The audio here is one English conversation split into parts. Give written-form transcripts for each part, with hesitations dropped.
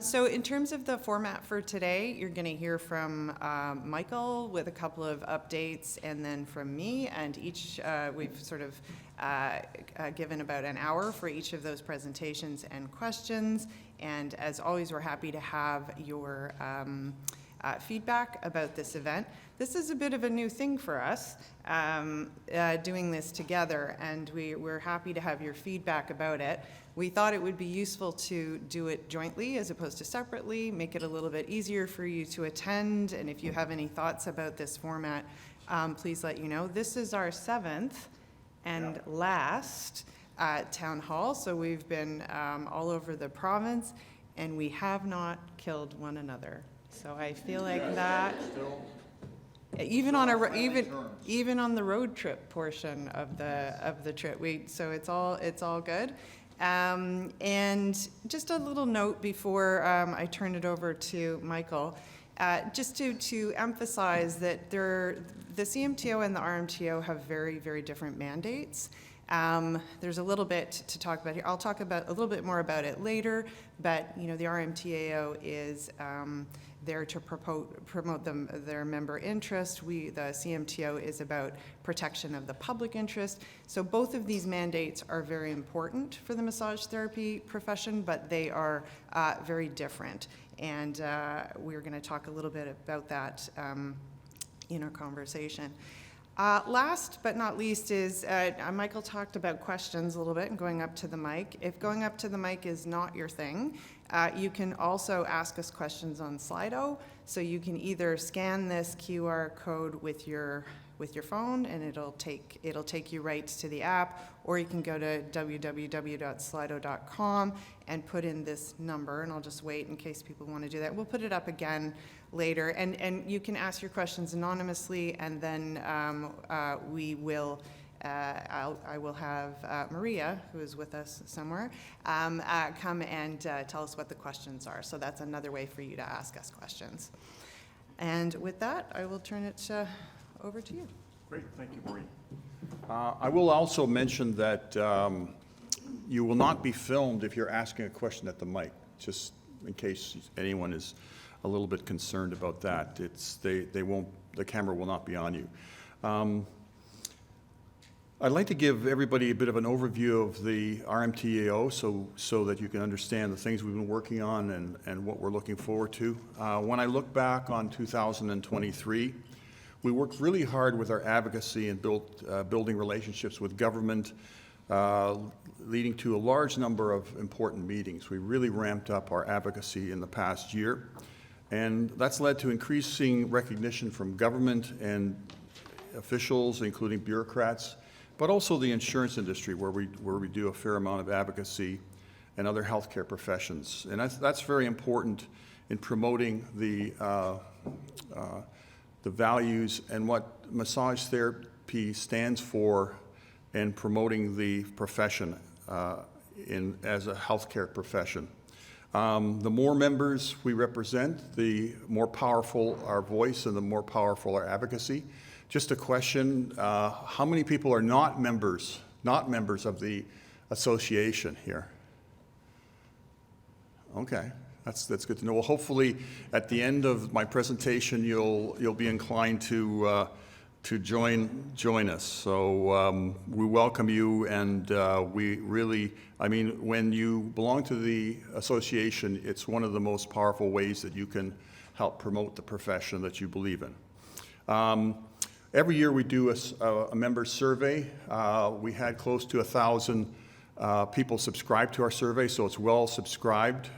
So in terms of the format for today, you're going to hear from Michael with a couple of updates, and then from me, and each we've sort of given about an hour for each of those presentations and questions. And as always, we're happy to have your feedback about this event. This is a bit of a new thing for us, doing this together, and we're happy to have your feedback about it. We thought it would be useful to do it jointly as opposed to separately, make it a little bit easier for you to attend, and if you have any thoughts about this format, please let you know. This is our 7th and last town hall, so we've been all over the province, and we have not killed one another. So I feel like that, even on the road trip portion of the trip, so it's all good. And just a little note before I turn it over to Michael, just to emphasize that the CMTO and the RMTO have very, very different mandates. There's a little bit to talk about here. I'll talk about a little bit more about it later, but the RMTAO is there to promote their member interest. The CMTO is about protection of the public interest. So both of these mandates are very important for the massage therapy profession, but they are very different. And we're going to talk a little bit about that in our conversation. Last but not least is, Michael talked about questions a little bit and going up to the mic. If going up to the mic is not your thing, you can also ask us questions on Slido. So you can either scan this QR code with your phone, and it'll take you right to the app, or you can go to www.slido.com and put in this number, and I'll just wait in case people want to do that. We'll put it up again later, and you can ask your questions anonymously, and then I will have Maria, who is with us somewhere, come and tell us what the questions are. So that's another way for you to ask us questions. And with that, I will turn it over to you. Great, thank you, Maureen. I will also mention that you will not be filmed if you're asking a question at the mic, just in case anyone is a little bit concerned about that. The camera will not be on you. I'd like to give everybody a bit of an overview of the RMTAO so that you can understand the things we've been working on and what we're looking forward to. When I look back on 2023, we worked really hard with our advocacy and building relationships with government, leading to a large number of important meetings. We really ramped up our advocacy in the past year, and that's led to increasing recognition from government and officials, including bureaucrats, but also the insurance industry, where we do a fair amount of advocacy, and other healthcare professions. And that's very important in promoting the values and what massage therapy stands for, and promoting the profession as a healthcare profession. The more members we represent, the more powerful our voice and the more powerful our advocacy. Just a question, how many people are not members of the association here? Okay, that's good to know. Well, hopefully at the end of my presentation, you'll be inclined to join us. So we welcome you, and we really, when you belong to the association, it's one of the most powerful ways that you can help promote the profession that you believe in. Every year we do a member survey. We had close to 1,000 people subscribe to our survey, so it's well subscribed.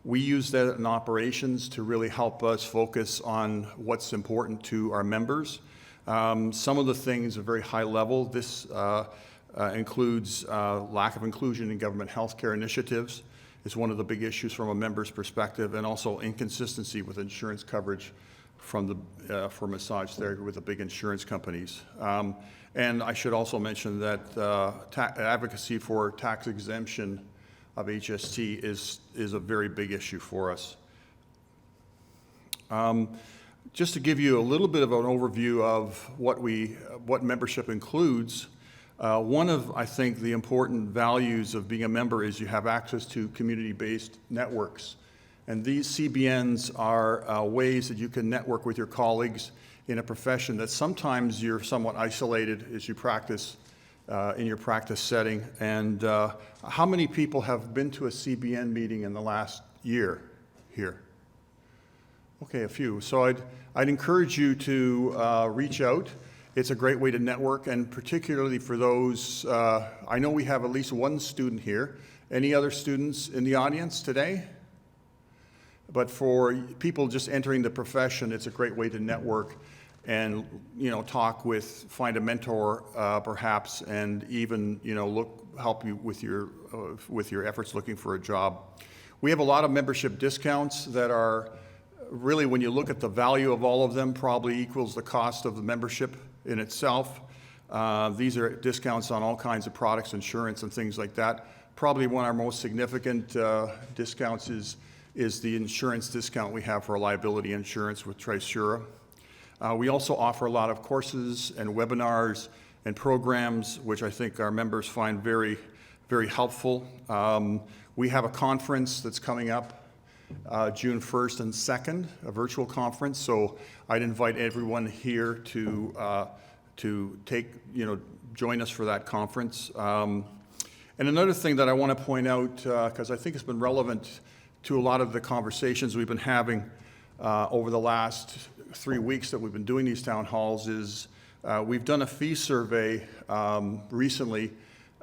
We use that in operations to really help us focus on what's important to our members. Some of the things are very high level. This includes lack of inclusion in government healthcare initiatives is one of the big issues from a member's perspective, and also inconsistency with insurance coverage for massage therapy with the big insurance companies. And I should also mention that advocacy for tax exemption of HST is a very big issue for us. Just to give you a little bit of an overview of what membership includes, one of, I think, the important values of being a member is you have access to community-based networks. And these CBNs are ways that you can network with your colleagues in a profession that sometimes you're somewhat isolated as you practice in your practice setting. And how many people have been to a CBN meeting in the last year here? Okay, a few. So I'd encourage you to reach out. It's a great way to network, and particularly for those, I know we have at least one student here. Any other students in the audience today? But for people just entering the profession, it's a great way to network and, find a mentor perhaps, and even, help you with your efforts looking for a job. We have a lot of membership discounts that are really, when you look at the value of all of them, probably equals the cost of the membership in itself. These are discounts on all kinds of products, insurance and things like that. Probably one of our most significant discounts is the insurance discount we have for liability insurance with Trisura. We also offer a lot of courses and webinars and programs, which I think our members find very, very helpful. We have a conference that's coming up June 1st and 2nd, a virtual conference. So I'd invite everyone here to join us for that conference. And another thing that I want to point out, because I think it's been relevant to a lot of the conversations we've been having over the last 3 weeks that we've been doing these town halls, is we've done a fee survey recently,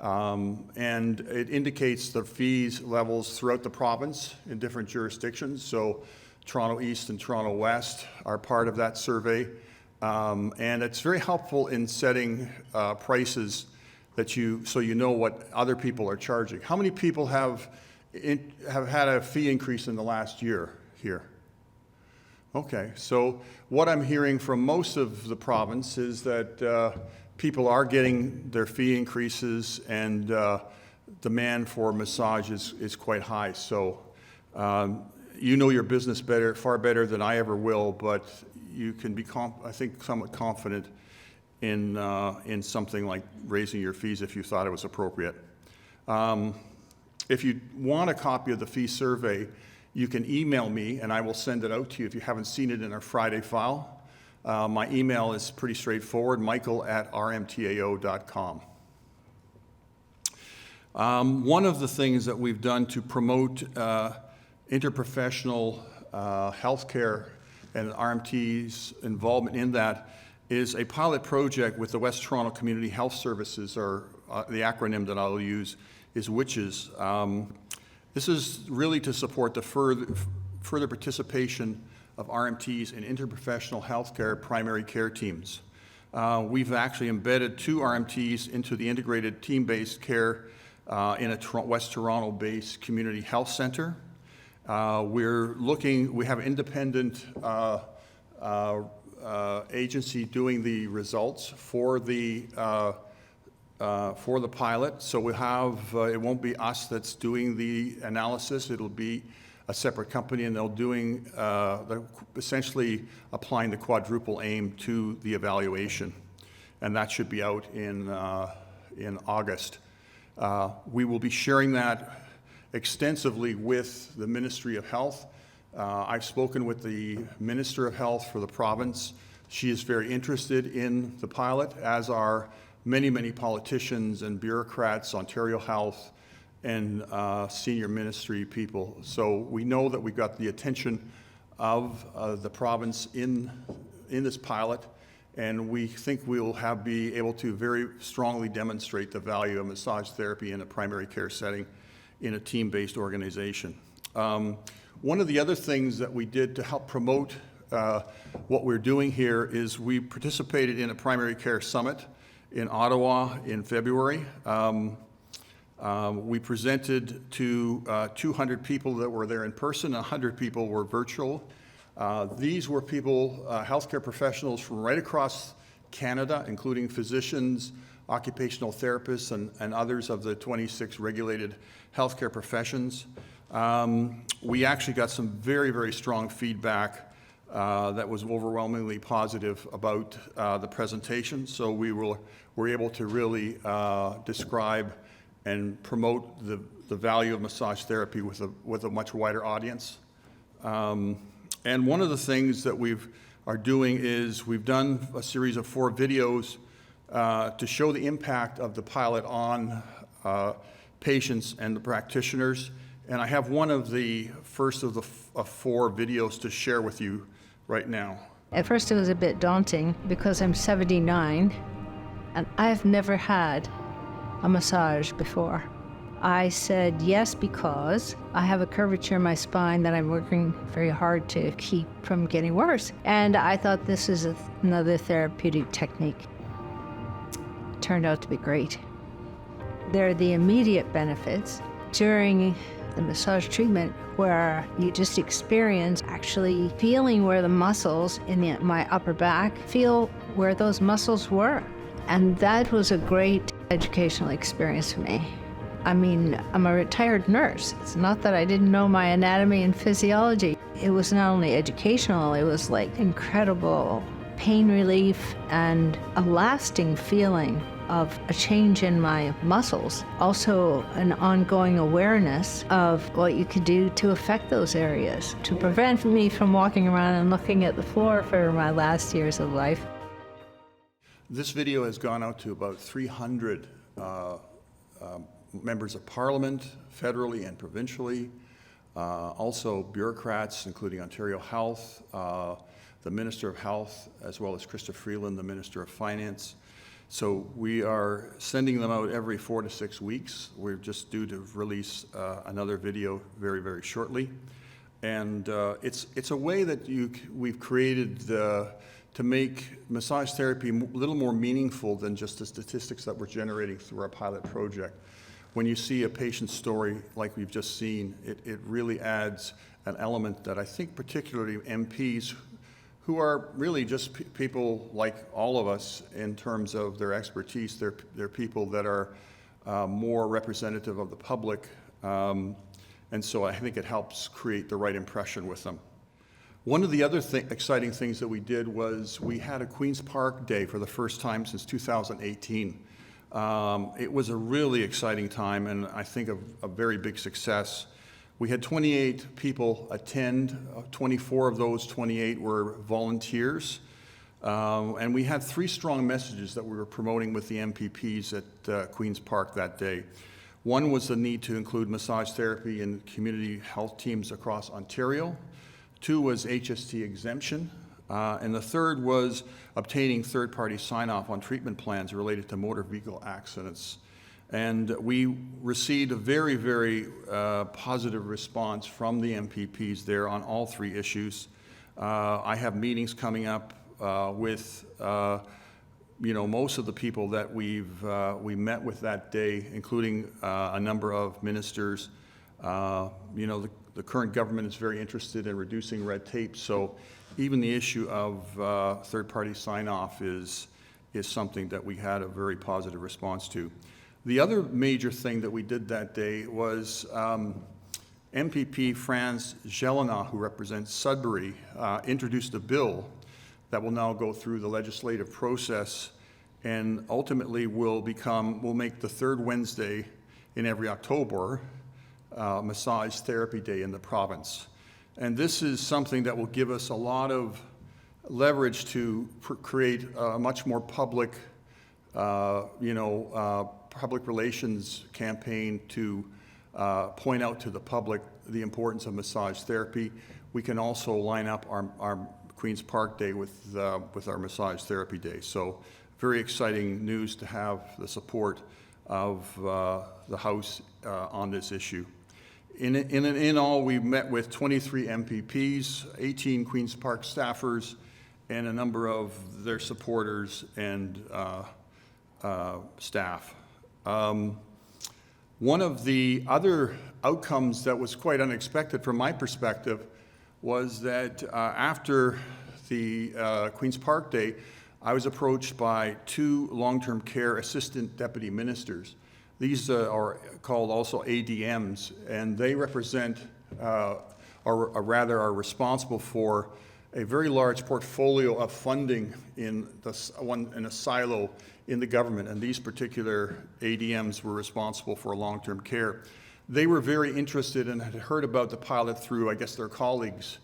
and it indicates the fees levels throughout the province in different jurisdictions. So Toronto East and Toronto West are part of that survey, and it's very helpful in setting prices so you know what other people are charging. How many people have had a fee increase in the last year here? Okay, so what I'm hearing from most of the province is that people are getting their fee increases, and demand for massage is quite high. So you know your business far better than I ever will, but you can be, I think, somewhat confident in something like raising your fees if you thought it was appropriate. If you want a copy of the fee survey, you can email me and I will send it out to you if you haven't seen it in our Friday file. My email is pretty straightforward, michael@rmtao.com. One of the things that we've done to promote interprofessional healthcare and RMTs' involvement in that is a pilot project with the West Toronto Community Health Services, or the acronym that I'll use is WICHES. This is really to support the further participation of RMTs in interprofessional healthcare primary care teams. We've actually embedded 2 RMTs into the integrated team-based care in a West Toronto-based community health center. We have an independent agency doing the results for the pilot. So we have, it won't be us that's doing the analysis, it'll be a separate company, and they're essentially applying the quadruple aim to the evaluation. And that should be out in August. We will be sharing that extensively with the Ministry of Health. I've spoken with the Minister of Health for the province. She is very interested in the pilot, as are many, many politicians and bureaucrats, Ontario Health, and senior ministry people. So we know that we've got the attention of the province in this pilot, and we think we'll be able to very strongly demonstrate the value of massage therapy in a primary care setting in a team-based organization. One of the other things that we did to help promote what we're doing here is we participated in a primary care summit in Ottawa in February. We presented to 200 people that were there in person, 100 people were virtual. These were people, healthcare professionals from right across Canada, including physicians, occupational therapists, and others of the 26 regulated healthcare professions. We actually got some very, very strong feedback that was overwhelmingly positive about the presentation. So we were able to really describe and promote the value of massage therapy with a much wider audience. And one of the things that we are doing is we've done a series of 4 videos to show the impact of the pilot on patients and the practitioners. And I have one of the first of the 4 videos to share with you right now. At first it was a bit daunting because I'm 79 and I've never had a massage before. I said yes because I have a curvature in my spine that I'm working very hard to keep from getting worse. And I thought this is another therapeutic technique. It turned out to be great. There are the immediate benefits during the massage treatment where you just experience actually feeling where the muscles in my upper back feel where those muscles were. And that was a great educational experience for me. I mean, I'm a retired nurse. It's not that I didn't know my anatomy and physiology. It was not only educational, it was like incredible pain relief and a lasting feeling of a change in my muscles. Also an ongoing awareness of what you could do to affect those areas, to prevent me from walking around and looking at the floor for my last years of life. This video has gone out to about 300 members of parliament, federally and provincially, also bureaucrats, including Ontario Health, the Minister of Health, as well as Krista Freeland, the Minister of Finance. So we are sending them out every 4 to 6 weeks. We're just due to release another video very, very shortly. And it's a way that we've created to make massage therapy a little more meaningful than just the statistics that we're generating through our pilot project. When you see a patient story like we've just seen, it really adds an element that I think particularly MPs, who are really just people like all of us in terms of their expertise, they're people that are more representative of the public, and so I think it helps create the right impression with them. One of the other exciting things that we did was we had a Queen's Park Day for the first time since 2018. It was a really exciting time and I think a very big success. We had 28 people attend. 24 of those 28 were volunteers. And we had 3 strong messages that we were promoting with the MPPs at Queen's Park that day. One was the need to include massage therapy in community health teams across Ontario. 2 was HST exemption. And the 3rd was obtaining third-party sign-off on treatment plans related to motor vehicle accidents. And we received a very, very positive response from the MPPs there on all 3 issues. I have meetings coming up with most of the people that we met with that day, including a number of ministers. The current government is very interested in reducing red tape, so even the issue of third-party sign-off is something that we had a very positive response to. The other major thing that we did that day was MPP Franz Jelena, who represents Sudbury, introduced a bill that will now go through the legislative process and ultimately will make the 3rd Wednesday in every October Massage Therapy Day in the province. And this is something that will give us a lot of leverage to create a much more public, public relations campaign to point out to the public the importance of massage therapy. We can also line up our Queen's Park Day with our Massage Therapy Day. So very exciting news to have the support of the House on this issue. In all, we met with 23 MPPs, 18 Queen's Park staffers, and a number of their supporters and staff. One of the other outcomes that was quite unexpected from my perspective was that after the Queen's Park Day, I was approached by 2 long-term care assistant deputy ministers. These are called also ADMs, and they represent, or rather are responsible for a very large portfolio of funding in a silo in the government, and these particular ADMs were responsible for long-term care. they were very interested and had heard about the pilot through, I guess, their colleagues,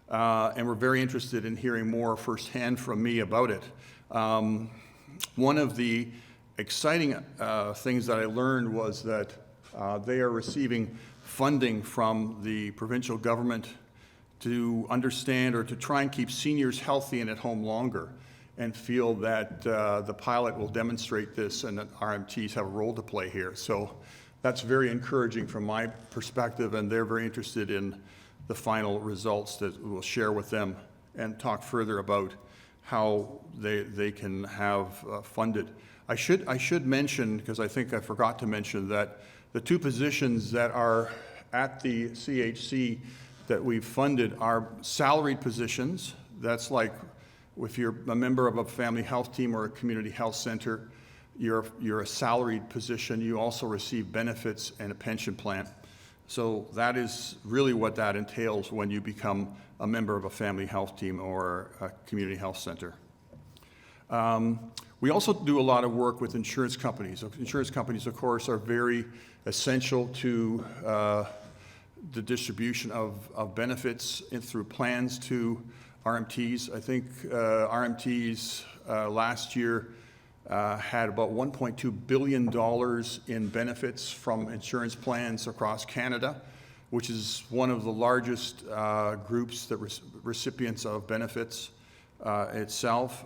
and were very interested in hearing more firsthand from me about it. One of the exciting things that I learned was that they are receiving funding from the provincial government to understand or to try and keep seniors healthy and at home longer, and feel that the pilot will demonstrate this and that RMTs have a role to play here. So that's very encouraging from my perspective, and they're very interested in the final results that we'll share with them and talk further about how they can have funded. I should mention, because I think I forgot to mention, that the two positions that are at the CHC that we've funded are salaried positions. That's like if you're a member of a family health team or a community health center, you're a salaried position. You also receive benefits and a pension plan. So that is really what that entails when you become a member of a family health team or a community health center. We also do a lot of work with insurance companies. Insurance companies, of course, are very essential to the distribution of benefits through plans to RMTs. I think RMTs last year had about $1.2 billion in benefits from insurance plans across Canada, which is one of the largest groups that recipients of benefits itself.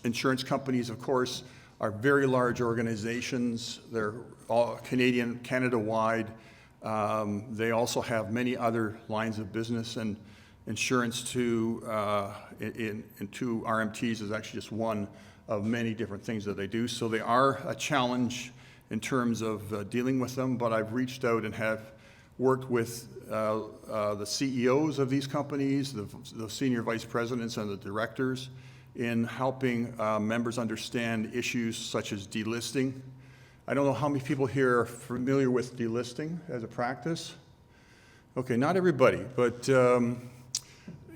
Insurance companies, of course, are very large organizations. They're all Canada-wide. They also have many other lines of business, and insurance to RMTs is actually just one of many different things that they do. So they are a challenge in terms of dealing with them, but I've reached out and have worked with the CEOs of these companies, the senior vice presidents and the directors, in helping members understand issues such as delisting. I don't know how many people here are familiar with delisting as a practice. Okay, not everybody, but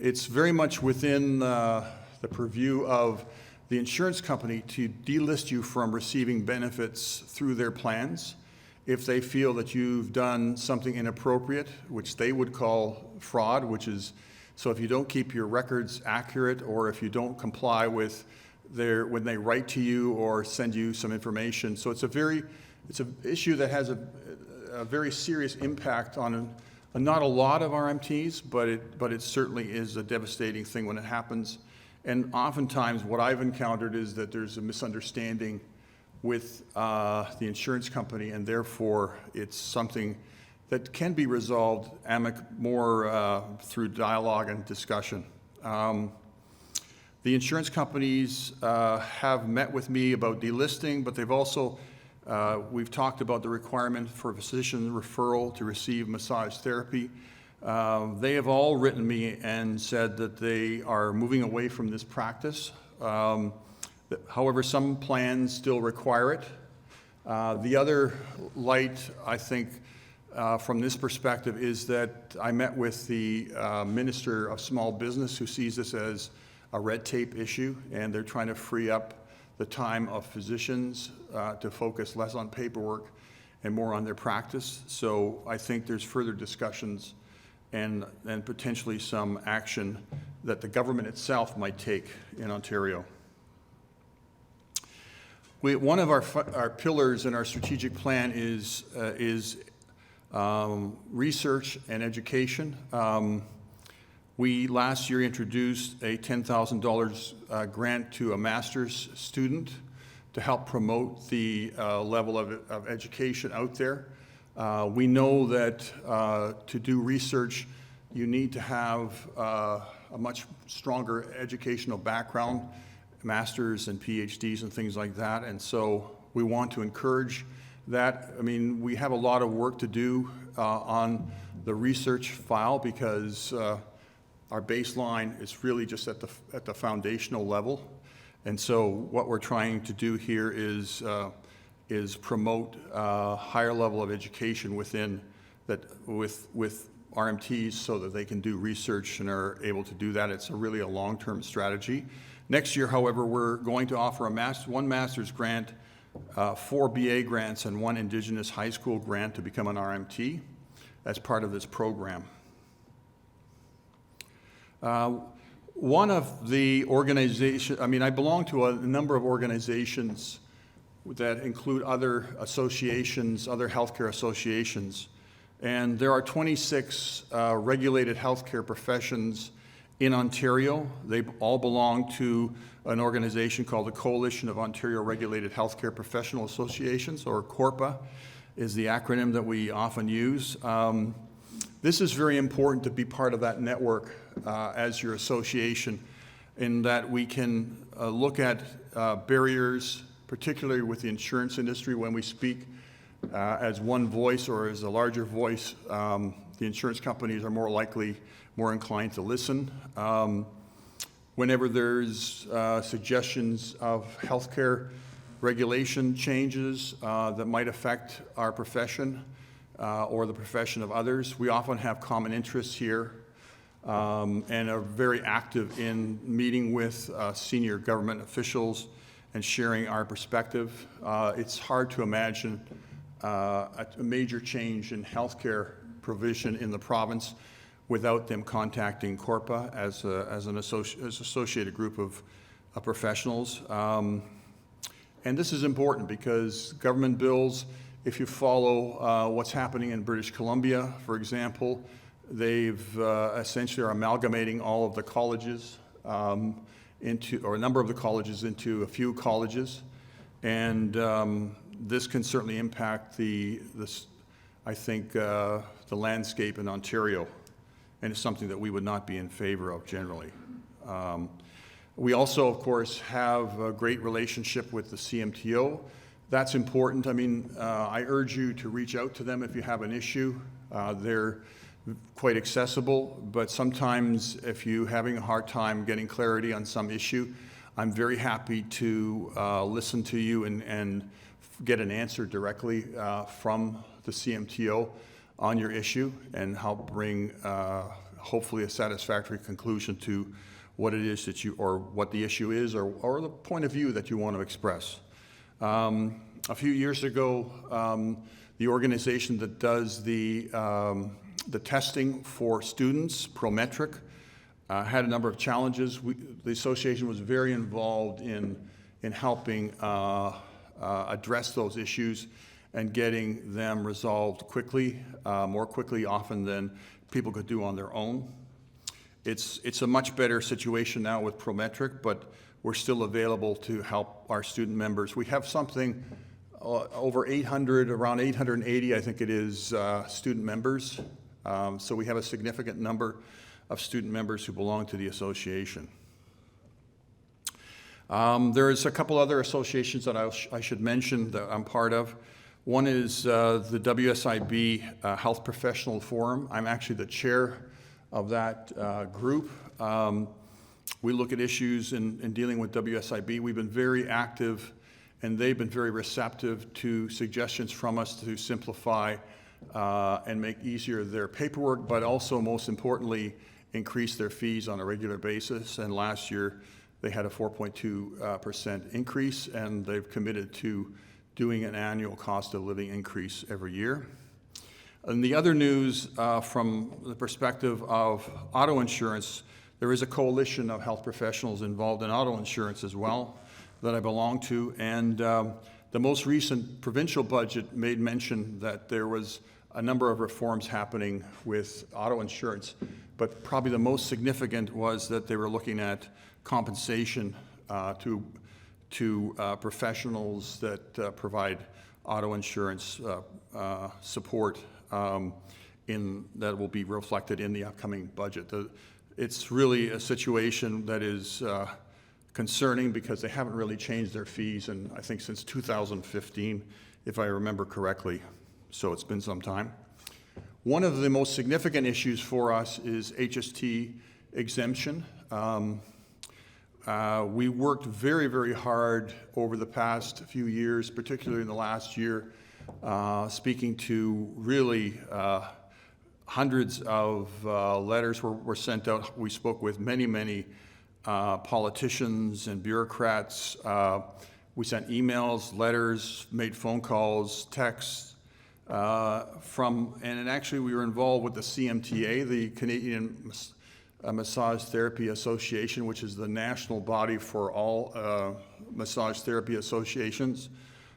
it's very much within the purview of the insurance company to delist you from receiving benefits through their plans if they feel that you've done something inappropriate, which they would call fraud, which is, so if you don't keep your records accurate, or if you don't comply with when they write to you or send you some information. So it's an issue that has a very serious impact on not a lot of RMTs, but it certainly is a devastating thing when it happens. And oftentimes what I've encountered is that there's a misunderstanding with the insurance company, and therefore it's something that can be resolved more through dialogue and discussion. The insurance companies have met with me about delisting, but they've also, we've talked about the requirement for physician referral to receive massage therapy. They have all written me and said that they are moving away from this practice. However, some plans still require it. The other light, I think, from this perspective is that I met with the Minister of Small Business, who sees this as a red tape issue, and they're trying to free up the time of physicians to focus less on paperwork and more on their practice. So I think there's further discussions and potentially some action that the government itself might take in Ontario. One of our pillars in our strategic plan is research and education. We last year introduced a $10,000 grant to a master's student to help promote the level of education out there. We know that to do research, you need to have a much stronger educational background, masters and PhDs and things like that, and so we want to encourage that. I mean, we have a lot of work to do on the research file, because our baseline is really just at the foundational level, and so what we're trying to do here is promote a higher level of education within that with RMTs, so that they can do research and are able to do that. It's really a long-term strategy. Next year, however, we're going to offer one master's grant 4 BA grants and 1 Indigenous high school grant to become an RMT as part of this program. One of the organizations, I belong to a number of organizations that include other associations, other healthcare associations, and there are 26 regulated healthcare professions in Ontario. They all belong to an organization called the Coalition of Ontario Regulated Healthcare Professional Associations, or CORPA is the acronym that we often use. This is very important to be part of that network as your association, in that we can look at barriers, particularly with the insurance industry. When we speak as one voice or as a larger voice, the insurance companies are more inclined to listen. Whenever there's suggestions of healthcare regulation changes that might affect our profession or the profession of others, we often have common interests here and are very active in meeting with senior government officials and sharing our perspective. It's hard to imagine a major change in healthcare provision in the province without them contacting CORPA as an associated group of professionals. And this is important because government bills, if you follow what's happening in British Columbia, for example, they've essentially are amalgamating all of the colleges or a number of the colleges into a few colleges. And this can certainly impact the landscape in Ontario, and it's something that we would not be in favor of generally. We also, of course, have a great relationship with the CMTO. That's important. I urge you to reach out to them if you have an issue. They're quite accessible, but sometimes if you're having a hard time getting clarity on some issue, I'm very happy to listen to you and get an answer directly from the CMTO on your issue and help bring hopefully a satisfactory conclusion to what it is that what the issue is, or the point of view that you want to express. A few years ago, the organization that does the testing for students, Prometric, had a number of challenges. The association was very involved in helping address those issues and getting them resolved quickly, more quickly often than people could do on their own. It's a much better situation now with Prometric, but we're still available to help our student members. We have something over 800, around 880, I think it is, student members. So we have a significant number of student members who belong to the association. There's a couple other associations that I should mention that I'm part of. One is the WSIB Health Professional Forum. I'm actually the chair of that group. We look at issues in dealing with WSIB. We've been very active, and they've been very receptive to suggestions from us to simplify and make easier their paperwork, but also, most importantly, increase their fees on a regular basis. And last year, they had a 4.2% increase, and they've committed to doing an annual cost of living increase every year. And the other news from the perspective of auto insurance, there is a coalition of health professionals involved in auto insurance as well that I belong to. And the most recent provincial budget made mention that there was a number of reforms happening with auto insurance, but probably the most significant was that they were looking at compensation to professionals that provide auto insurance support that will be reflected in the upcoming budget. It's really a situation that is concerning because they haven't really changed their fees, and I think since 2015, if I remember correctly, so it's been some time. One of the most significant issues for us is HST exemption. We worked very, very hard over the past few years, particularly in the last year, speaking to really hundreds of letters were sent out. We spoke with many politicians and bureaucrats. We sent emails, letters, made phone calls, texts, and actually we were involved with the CMTA, the Canadian Massage Therapy Association, which is the national body for all massage therapy associations.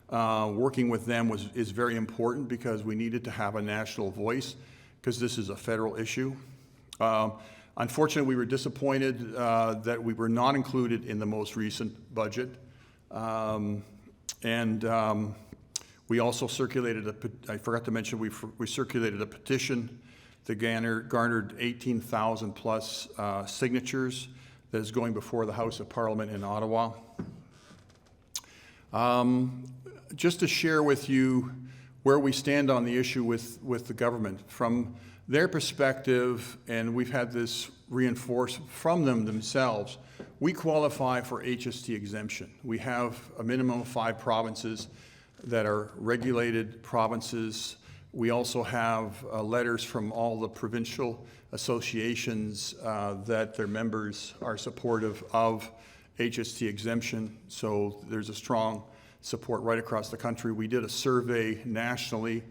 Working with them is very important because we needed to have a national voice because this is a federal issue. Unfortunately, we were disappointed that we were not included in the most recent budget. We also circulated I forgot to mention, we circulated a petition that garnered 18,000 plus signatures that is going before the House of Parliament in Ottawa. Just to share with you where we stand on the issue with the government. From their perspective, and we've had this reinforced from them themselves, we qualify for HST exemption. We have a minimum of 5 provinces that are regulated provinces. We also have letters from all the provincial associations that their members are supportive of HST exemption. So there's a strong support right across the country. We did a survey nationally,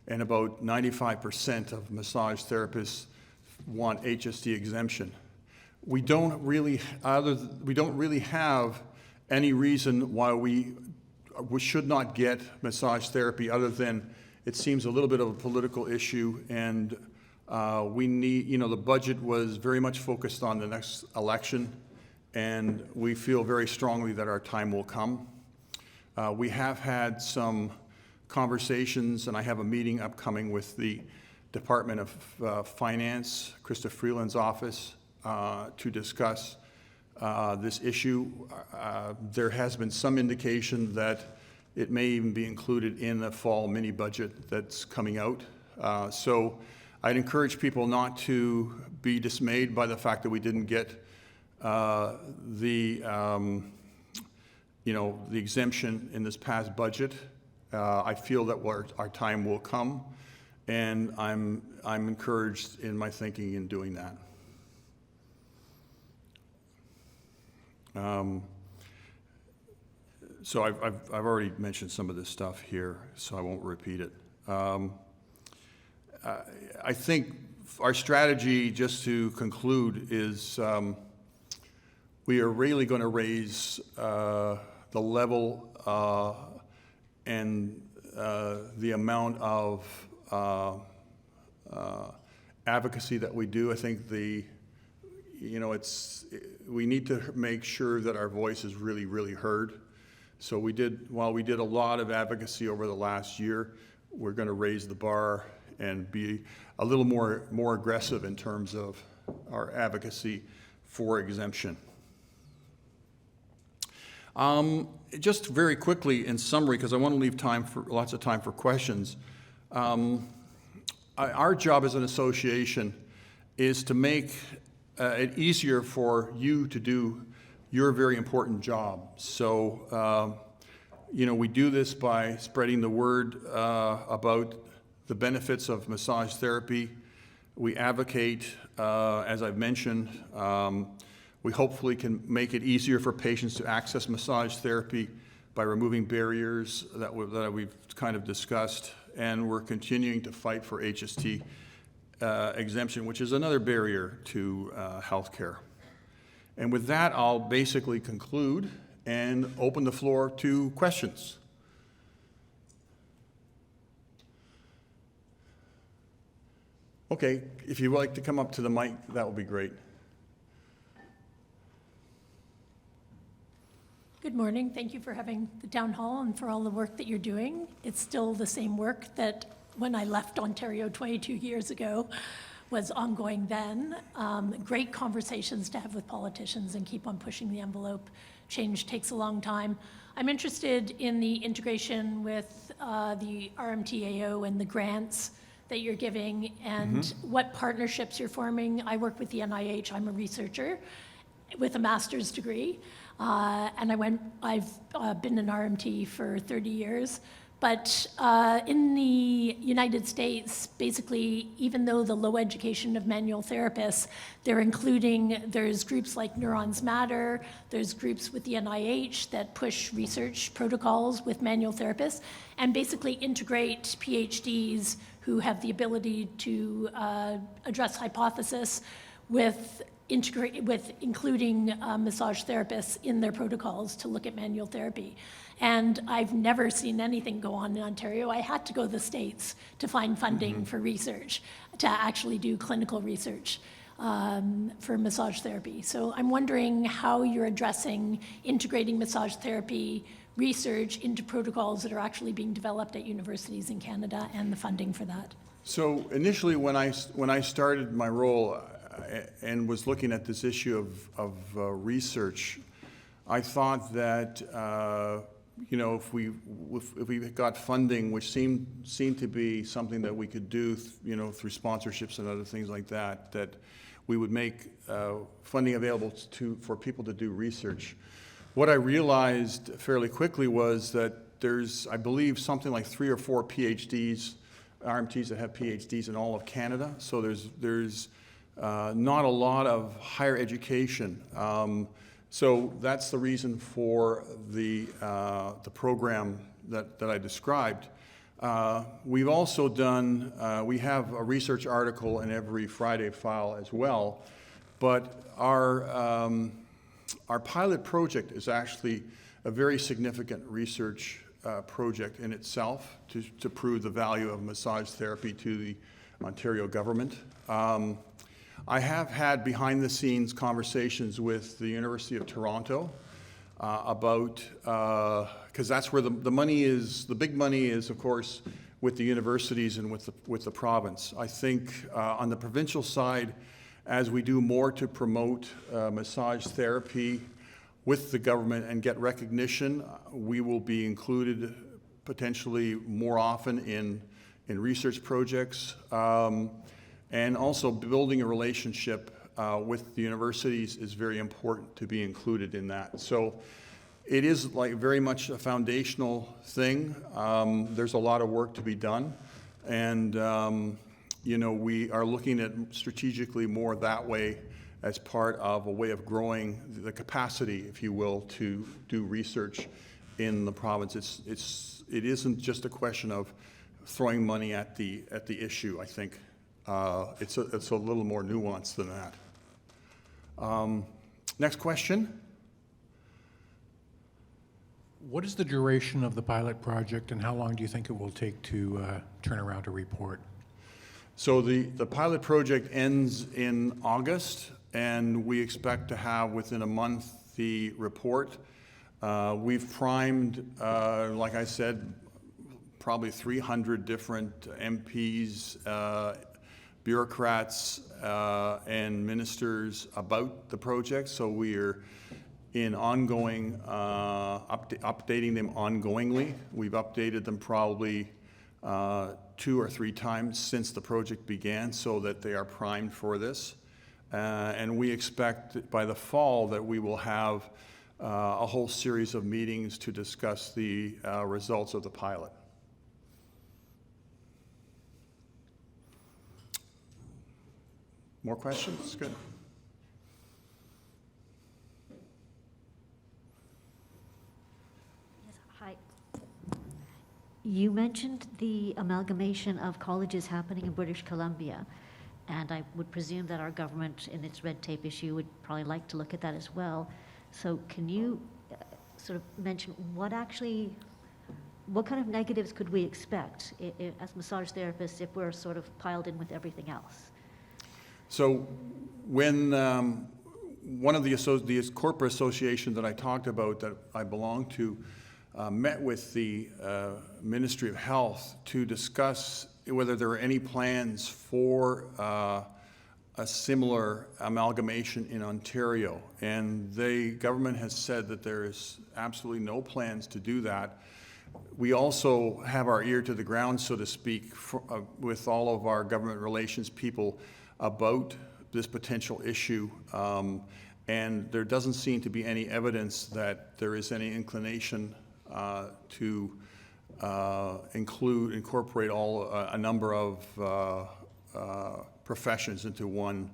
and about 95% of massage therapists want HST exemption. We don't really have any reason why we should not get massage therapy other than it seems a little bit of a political issue, and we need, the budget was very much focused on the next election, and we feel very strongly that our time will come. We have had some conversations, and I have a meeting upcoming with the Department of Finance, Krista Freeland's office, to discuss this issue. There has been some indication that it may even be included in the fall mini budget that's coming out. So I'd encourage people not to be dismayed by the fact that we didn't get the exemption in this past budget. I feel that our time will come, and I'm encouraged in my thinking in doing that. So I've already mentioned some of this stuff here, so I won't repeat it. I think our strategy, just to conclude, is we are really going to raise the level and the amount of advocacy that we do. I think we need to make sure that our voice is really, really heard. So while we did a lot of advocacy over the last year, we're going to raise the bar and be a little more aggressive in terms of our advocacy for exemption. Just very quickly, in summary, because I want to leave lots of time for questions. Our job as an association is to make it easier for you to do your very important job. So, we do this by spreading the word about the benefits of massage therapy. We advocate, as I've mentioned. We hopefully can make it easier for patients to access massage therapy by removing barriers that we've kind of discussed. And we're continuing to fight for HST exemption, which is another barrier to healthcare. And with that, I'll basically conclude and open the floor to questions. Okay, if you'd like to come up to the mic, that would be great. Good morning. Thank you for having the town hall and for all the work that you're doing. It's still the same work that when I left Ontario 22 years ago was ongoing then. Great conversations to have with politicians and keep on pushing the envelope. Change takes a long time. I'm interested in the integration with the RMTAO and the grants that you're giving and what partnerships you're forming. I work with the NIH. I'm a researcher with a master's degree. And I've been an RMT for 30 years, But in the United States, basically, even though the low education of manual therapists, there's groups like Neurons Matter, there's groups with the NIH that push research protocols with manual therapists, and basically integrate PhDs who have the ability to address hypothesis with including massage therapists in their protocols to look at manual therapy. And I've never seen anything go on in Ontario. I had to go to the States to find funding for research, to actually do clinical research for massage therapy. So I'm wondering how you're addressing integrating massage therapy research into protocols that are actually being developed at universities in Canada and the funding for that. So initially, when I started my role and was looking at this issue of research, I thought that if we got funding, which seemed to be something that we could do, through sponsorships and other things like that, that we would make funding available for people to do research. What I realized fairly quickly was that there's, I believe, something like 3 or 4 PhDs, RMTs that have PhDs in all of Canada. So there's not a lot of higher education. So that's the reason for the program that I described. We've also done, we have a research article in every Friday file as well, but our pilot project is actually a very significant research project in itself to prove the value of massage therapy to the Ontario government. I have had behind-the-scenes conversations with the University of Toronto about, because that's where the money is, the big money is, of course, with the universities and with the province. I think on the provincial side, as we do more to promote massage therapy with the government and get recognition, we will be included potentially more often in research projects. And also building a relationship with the universities is very important to be included in that. So it is like very much a foundational thing. There's a lot of work to be done. And we are looking at strategically more that way as part of a way of growing the capacity, if you will, to do research in the province. It isn't just a question of throwing money at the issue, I think. It's a little more nuanced than that. Next question. What is the duration of the pilot project, and how long do you think it will take to turn around a report? So the pilot project ends in August, and we expect to have within a month the report. We've primed, like I said, probably 300 different MPs, bureaucrats, and ministers about the project. So we're in ongoing, updating them ongoingly. We've updated them probably 2 or 3 times since the project began so that they are primed for this. And we expect by the fall that we will have a whole series of meetings to discuss the results of the pilot. More questions? Good. Yes, hi. You mentioned the amalgamation of colleges happening in British Columbia, and I would presume that our government, in its red tape issue, would probably like to look at that as well. So can you sort of mention what kind of negatives could we expect as massage therapists if we're sort of piled in with everything else? So when one of the corporate associations that I talked about that I belong to met with the Ministry of Health to discuss whether there are any plans for a similar amalgamation in Ontario. And the government has said that there is absolutely no plans to do that. We also have our ear to the ground, so to speak, with all of our government relations people about this potential issue. And there doesn't seem to be any evidence that there is any inclination to incorporate a number of professions into one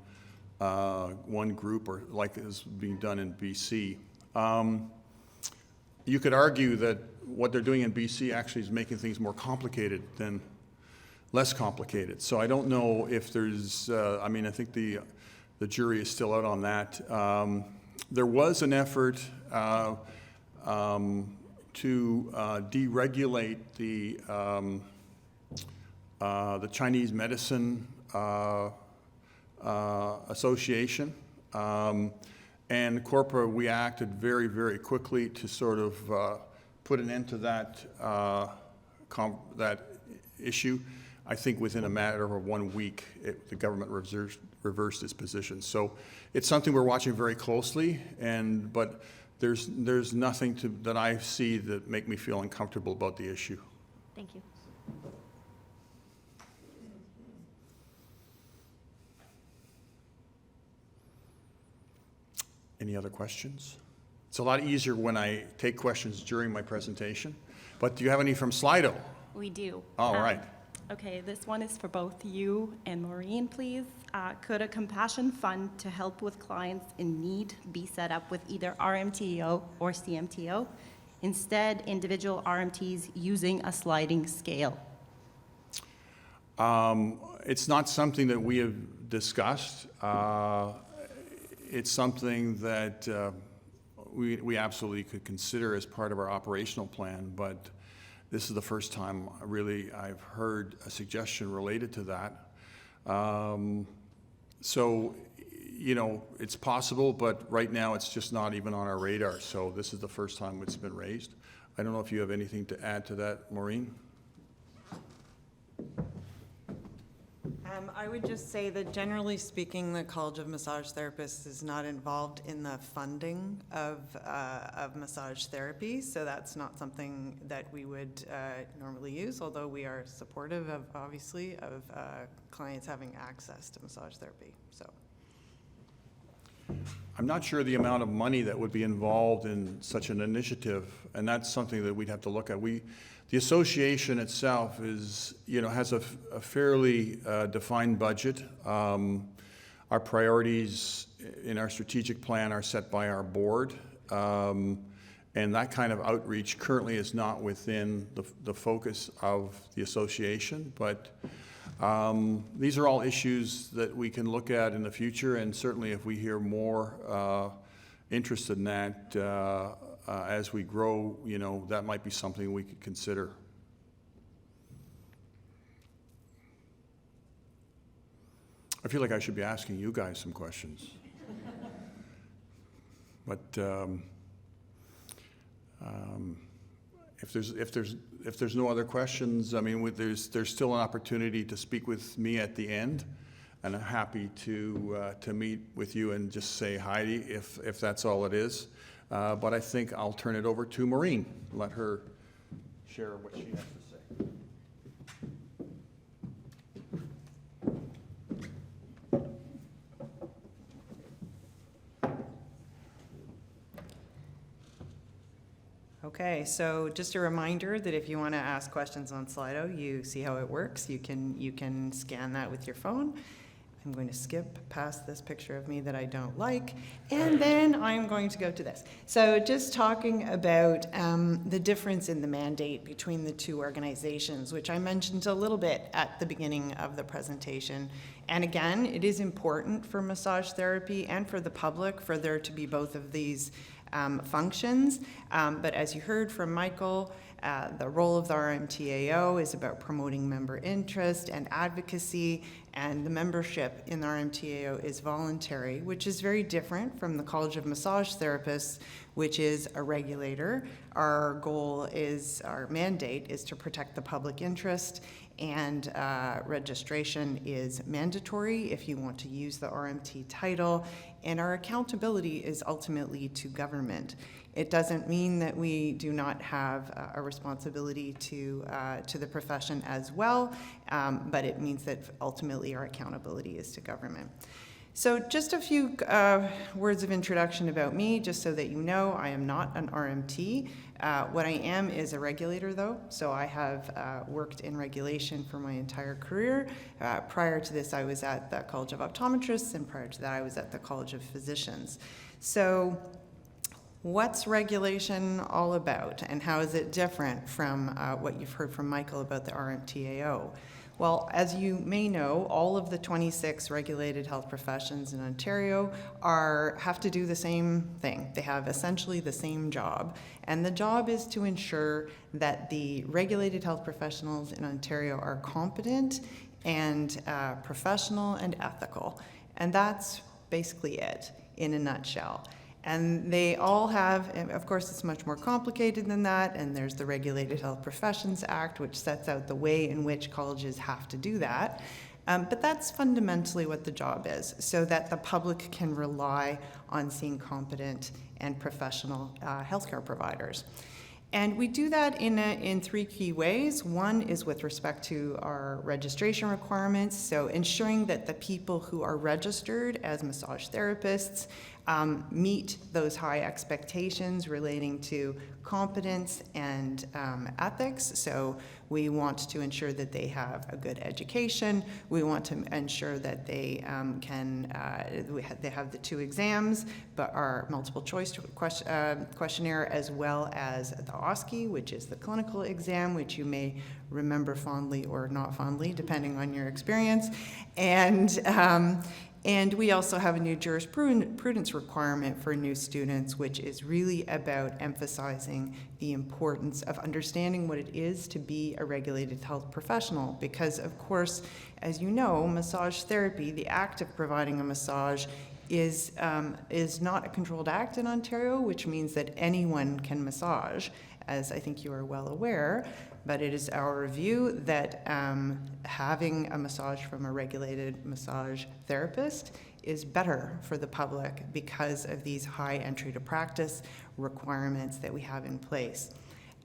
group, or like is being done in BC. You could argue that what they're doing in BC actually is making things more complicated than less complicated. So I don't know if there's, I think the jury is still out on that. There was an effort to deregulate the Chinese Medicine Association, and corporate, we acted very, very quickly to sort of put an end to that that issue. I think within a matter of 1 week, the government reversed its position. So it's something we're watching very closely, but there's nothing that I see that make me feel uncomfortable about the issue. Thank you. Any other questions? It's a lot easier when I take questions during my presentation. But do you have any from Slido? We do. All right. Okay, this one is for both you and Maureen, please. Could a compassion fund to help with clients in need be set up with either RMTAO or CMTO? Instead, individual RMTs using a sliding scale. It's not something that we have discussed. It's something that we absolutely could consider as part of our operational plan, but this is the first time really I've heard a suggestion related to that. So, it's possible, but right now it's just not even on our radar. So this is the first time it's been raised. I don't know if you have anything to add to that, Maureen? I would just say that generally speaking, the College of Massage Therapists is not involved in the funding of massage therapy, so that's not something that we would normally use, although we are supportive of, obviously, of clients having access to massage therapy. So I'm not sure the amount of money that would be involved in such an initiative, and that's something that we'd have to look at. The association itself has a fairly defined budget. Our priorities in our strategic plan are set by our board, and that kind of outreach currently is not within the focus of the association, but these are all issues that we can look at in the future, and certainly if we hear more interest in that as we grow, that might be something we could consider. I feel like I should be asking you guys some questions. But if there's no other questions, there's still an opportunity to speak with me at the end, and I'm happy to meet with you and just say hi if that's all it is. But I think I'll turn it over to Maureen, let her share what she has to say. Okay, so just a reminder that if you want to ask questions on Slido, you see how it works. You can scan that with your phone. I'm going to skip past this picture of me that I don't like, and then I'm going to go to this. So just talking about the difference in the mandate between the two organizations, which I mentioned a little bit at the beginning of the presentation. And again, it is important for massage therapy and for the public for there to be both of these functions. But as you heard from Michael, the role of the RMTAO is about promoting member interest and advocacy, and the membership in the RMTAO is voluntary, which is very different from the College of Massage Therapists, which is a regulator. Our mandate is to protect the public interest, and registration is mandatory if you want to use the RMT title, and our accountability is ultimately to government. It doesn't mean that we do not have a responsibility to the profession as well, but it means that ultimately our accountability is to government. So just a few words of introduction about me, just so that you know I am not an RMT. What I am is a regulator, though. So I have worked in regulation for my entire career. Prior to this, I was at the College of Optometrists, and prior to that, I was at the College of Physicians. So what's regulation all about, and how is it different from what you've heard from Michael about the RMTAO? Well, as you may know, all of the 26 regulated health professions in Ontario have to do the same thing. They have essentially the same job, and the job is to ensure that the regulated health professionals in Ontario are competent and professional and ethical. And that's basically it in a nutshell. And they all have, and of course it's much more complicated than that, and there's the Regulated Health Professions Act, which sets out the way in which colleges have to do that. But that's fundamentally what the job is, so that the public can rely on seeing competent and professional healthcare providers. And we do that in three key ways. One is with respect to our registration requirements, so ensuring that the people who are registered as massage therapists meet those high expectations relating to competence and ethics. So we want to ensure that they have a good education. We want to ensure that they they have the 2 exams, but our multiple choice questionnaire, as well as the OSCE, which is the clinical exam, which you may remember fondly or not fondly, depending on your experience. And we also have a new jurisprudence requirement for new students, which is really about emphasizing the importance of understanding what it is to be a regulated health professional. Because, of course, as you know, massage therapy, the act of providing a massage, is not a controlled act in Ontario, which means that anyone can massage, as I think you are well aware. But it is our view that having a massage from a regulated massage therapist is better for the public because of these high entry to practice requirements that we have in place,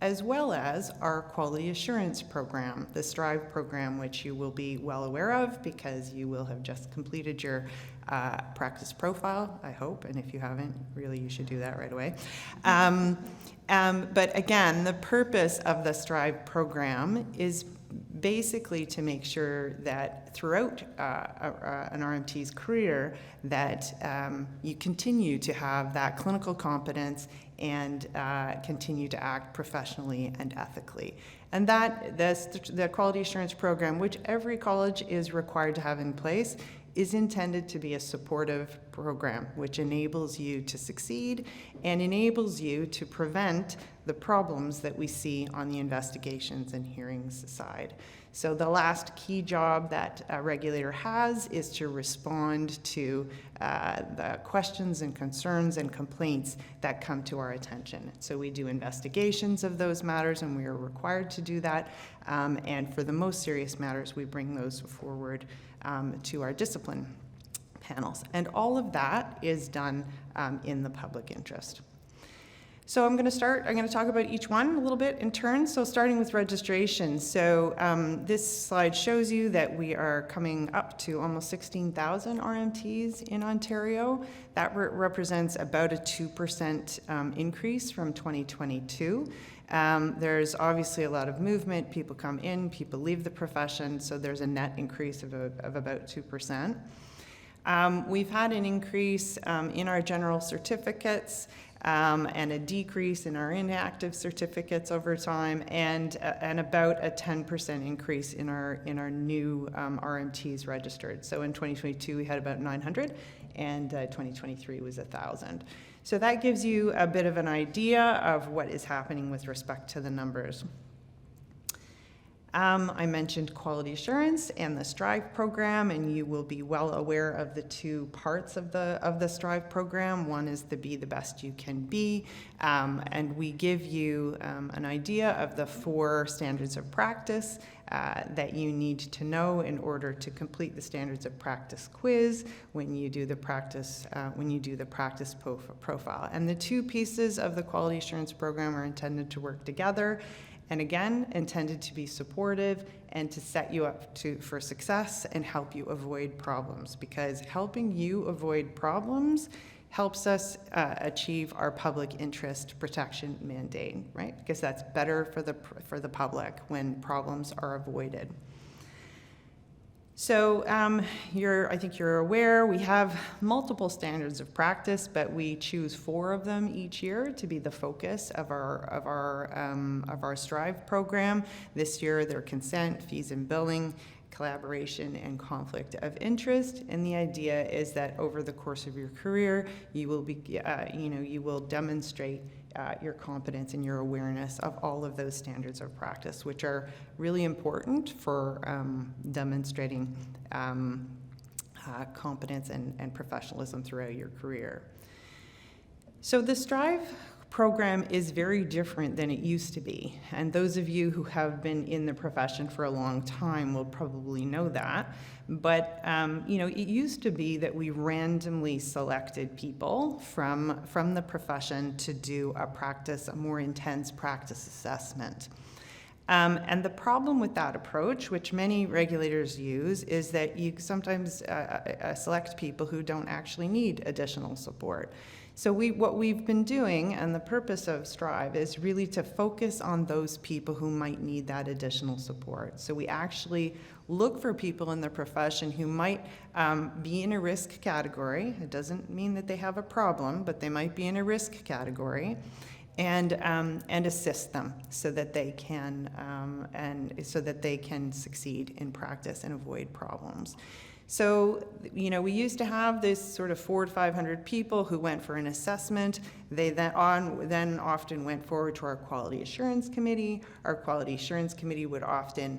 as well as our quality assurance program, the STRIVE program, which you will be well aware of because you will have just completed your practice profile, I hope, and if you haven't, really you should do that right away. But again, the purpose of the STRIVE program is basically to make sure that throughout an RMT's career that you continue to have that clinical competence and continue to act professionally and ethically. And that the quality assurance program, which every college is required to have in place, is intended to be a supportive program which enables you to succeed and enables you to prevent the problems that we see on the investigations and hearings side. So the last key job that a regulator has is to respond to the questions and concerns and complaints that come to our attention. So we do investigations of those matters, and we are required to do that. And for the most serious matters, we bring those forward to our discipline panels. And all of that is done in the public interest. So I'm going to talk about each one a little bit in turn. So starting with registration. So this slide shows you that we are coming up to almost 16,000 RMTs in Ontario. That represents about a 2% increase from 2022. There's obviously a lot of movement. People come in, people leave the profession, so there's a net increase of about 2%. We've had an increase in our general certificates and a decrease in our inactive certificates over time, and about a 10% increase in our new RMTs registered. So in 2022 we had about 900, and 2023 was 1,000. So that gives you a bit of an idea of what is happening with respect to the numbers. I mentioned quality assurance and the STRIVE program, and you will be well aware of the 2 parts of the STRIVE program. One is the Be the Best You Can Be, and we give you an idea of the 4 standards of practice that you need to know in order to complete the standards of practice quiz when you do the practice profile. And the 2 pieces of the quality assurance program are intended to work together. And again, intended to be supportive and to set you up for success and help you avoid problems, because helping you avoid problems helps us achieve our public interest protection mandate, right? Because that's better for the public when problems are avoided. So I think you're aware we have multiple standards of practice, but we choose 4 of them each year to be the focus of our STRIVE program. This year, they're consent, fees and billing, collaboration, and conflict of interest. And the idea is that over the course of your career, you will demonstrate your competence and your awareness of all of those standards of practice, which are really important for demonstrating competence and professionalism throughout your career. So the STRIVE program is very different than it used to be. And those of you who have been in the profession for a long time will probably know that. But it used to be that we randomly selected people from the profession to do a more intense practice assessment. And the problem with that approach, which many regulators use, is that you sometimes select people who don't actually need additional support. So what we've been doing, and the purpose of STRIVE, is really to focus on those people who might need that additional support. So we actually look for people in the profession who might be in a risk category. It doesn't mean that they have a problem, but they might be in a risk category, and assist them so that they can succeed in practice and avoid problems. So, we used to have this sort of 400 to 500 people who went for an assessment. They then often went forward to our Quality Assurance Committee. Our Quality Assurance Committee would often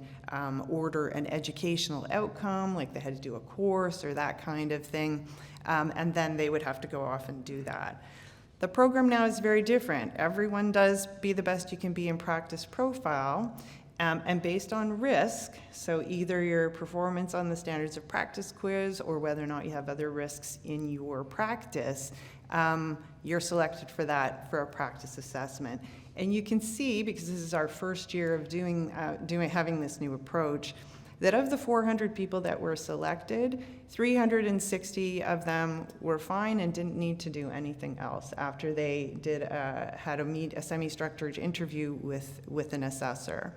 order an educational outcome, like they had to do a course or that kind of thing, and then they would have to go off and do that. The program now is very different. Everyone does Be the Best You Can Be in Practice profile, and based on risk, so either your performance on the standards of practice quiz or whether or not you have other risks in your practice, you're selected for a practice assessment. And you can see, because this is our first year of having this new approach, that of the 400 people that were selected, 360 of them were fine and didn't need to do anything else after they had a semi-structured interview with an assessor.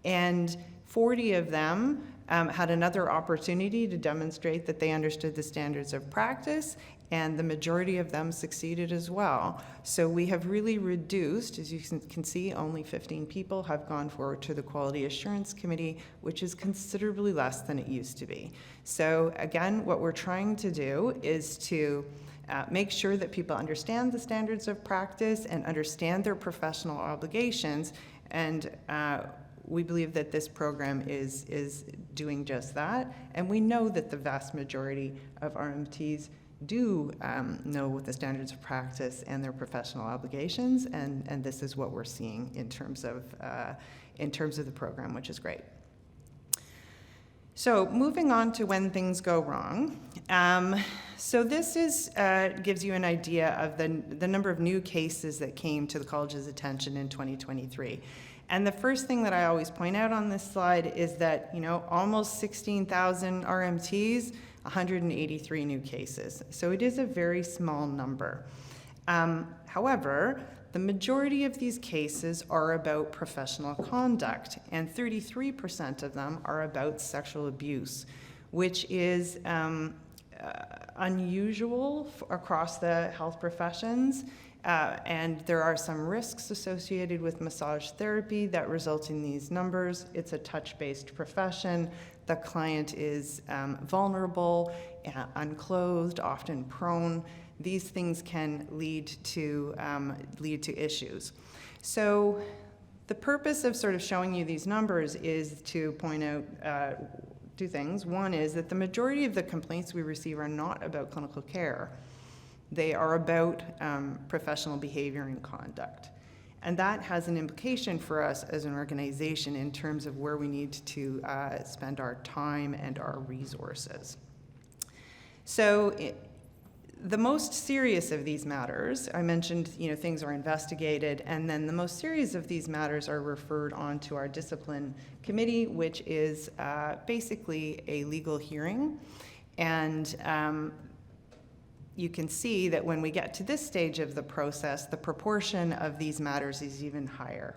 And 40 of them had another opportunity to demonstrate that they understood the standards of practice, and the majority of them succeeded as well. So we have really reduced, as you can see, only 15 people have gone forward to the Quality Assurance Committee, which is considerably less than it used to be. So again, what we're trying to do is to make sure that people understand the standards of practice and understand their professional obligations, and we believe that this program is doing just that, and we know that the vast majority of RMTs do know what the standards of practice and their professional obligations, and this is what we're seeing in terms of the program, which is great. So moving on to when things go wrong. So this gives you an idea of the number of new cases that came to the college's attention in 2023. And the first thing that I always point out on this slide is that, almost 16,000 RMTs, 183 new cases. So it is a very small number. However, the majority of these cases are about professional conduct, and 33% of them are about sexual abuse, which is unusual across the health professions. And there are some risks associated with massage therapy that result in these numbers. It's a touch-based profession. The client is vulnerable, unclothed, often prone. These things can lead to issues. So the purpose of sort of showing you these numbers is to point out two things. One is that the majority of the complaints we receive are not about clinical care. They are about professional behavior and conduct. And that has an implication for us as an organization in terms of where we need to spend our time and our resources. So The most serious of these matters, I mentioned, things are investigated, and then the most serious of these matters are referred on to our discipline committee, which is basically a legal hearing. And you can see that when we get to this stage of the process, the proportion of these matters is even higher.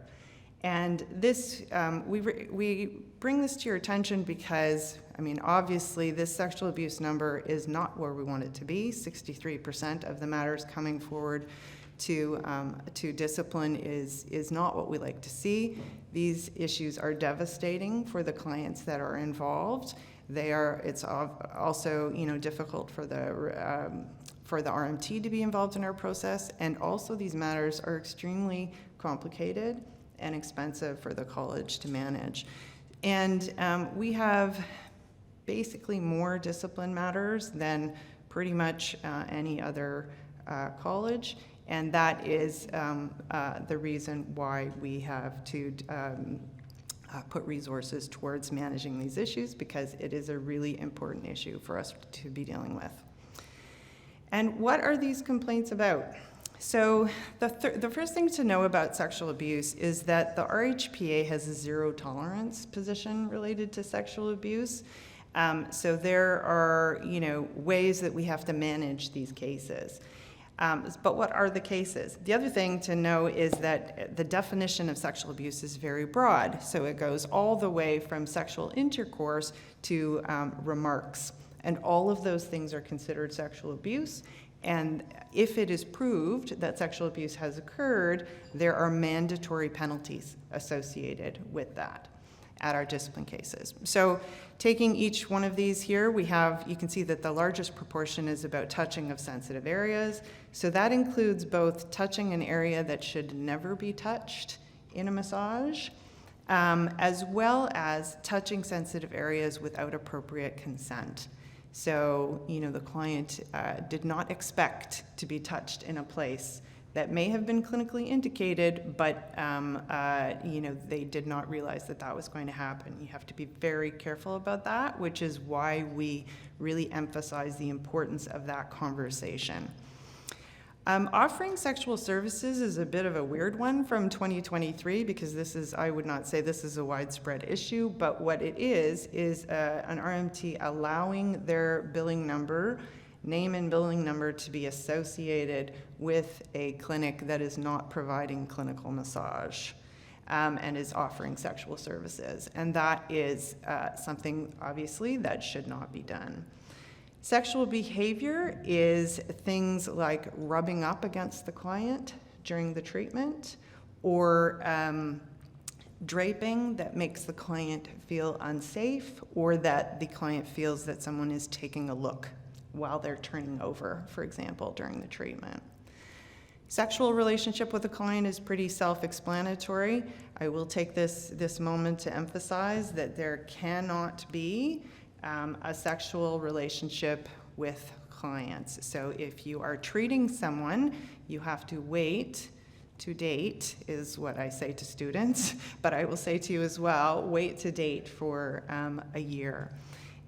And this, we bring this to your attention because, obviously this sexual abuse number is not where we want it to be. 63% of the matters coming forward to discipline is not what we like to see. These issues are devastating for the clients that are involved. It's also, difficult for the RMT to be involved in our process, and also these matters are extremely complicated and expensive for the college to manage. And we have basically more discipline matters than pretty much any other college, and that is the reason why we have to put resources towards managing these issues, because it is a really important issue for us to be dealing with. And what are these complaints about? So the first thing to know about sexual abuse is that the RHPA has a zero tolerance position related to sexual abuse. So there are, ways that we have to manage these cases. But what are the cases? The other thing to know is that the definition of sexual abuse is very broad. So it goes all the way from sexual intercourse to remarks. And all of those things are considered sexual abuse. And if it is proved that sexual abuse has occurred, there are mandatory penalties associated with that at our discipline cases. So taking each one of these here, you can see that the largest proportion is about touching of sensitive areas. So that includes both touching an area that should never be touched in a massage, as well as touching sensitive areas without appropriate consent. So, the client did not expect to be touched in a place that may have been clinically indicated, but, they did not realize that that was going to happen. You have to be very careful about that, which is why we really emphasize the importance of that conversation. Offering sexual services is a bit of a weird one from 2023, because I would not say this is a widespread issue, but what it is an RMT allowing their billing number, name and billing number, to be associated with a clinic that is not providing clinical massage and is offering sexual services. And that is something, obviously, that should not be done. Sexual behavior is things like rubbing up against the client during the treatment, or draping that makes the client feel unsafe, or that the client feels that someone is taking a look while they're turning over, for example, during the treatment. Sexual relationship with a client is pretty self-explanatory. I will take this moment to emphasize that there cannot be a sexual relationship with clients. So if you are treating someone, you have to wait to date, is what I say to students, but I will say to you as well, wait to date for a year.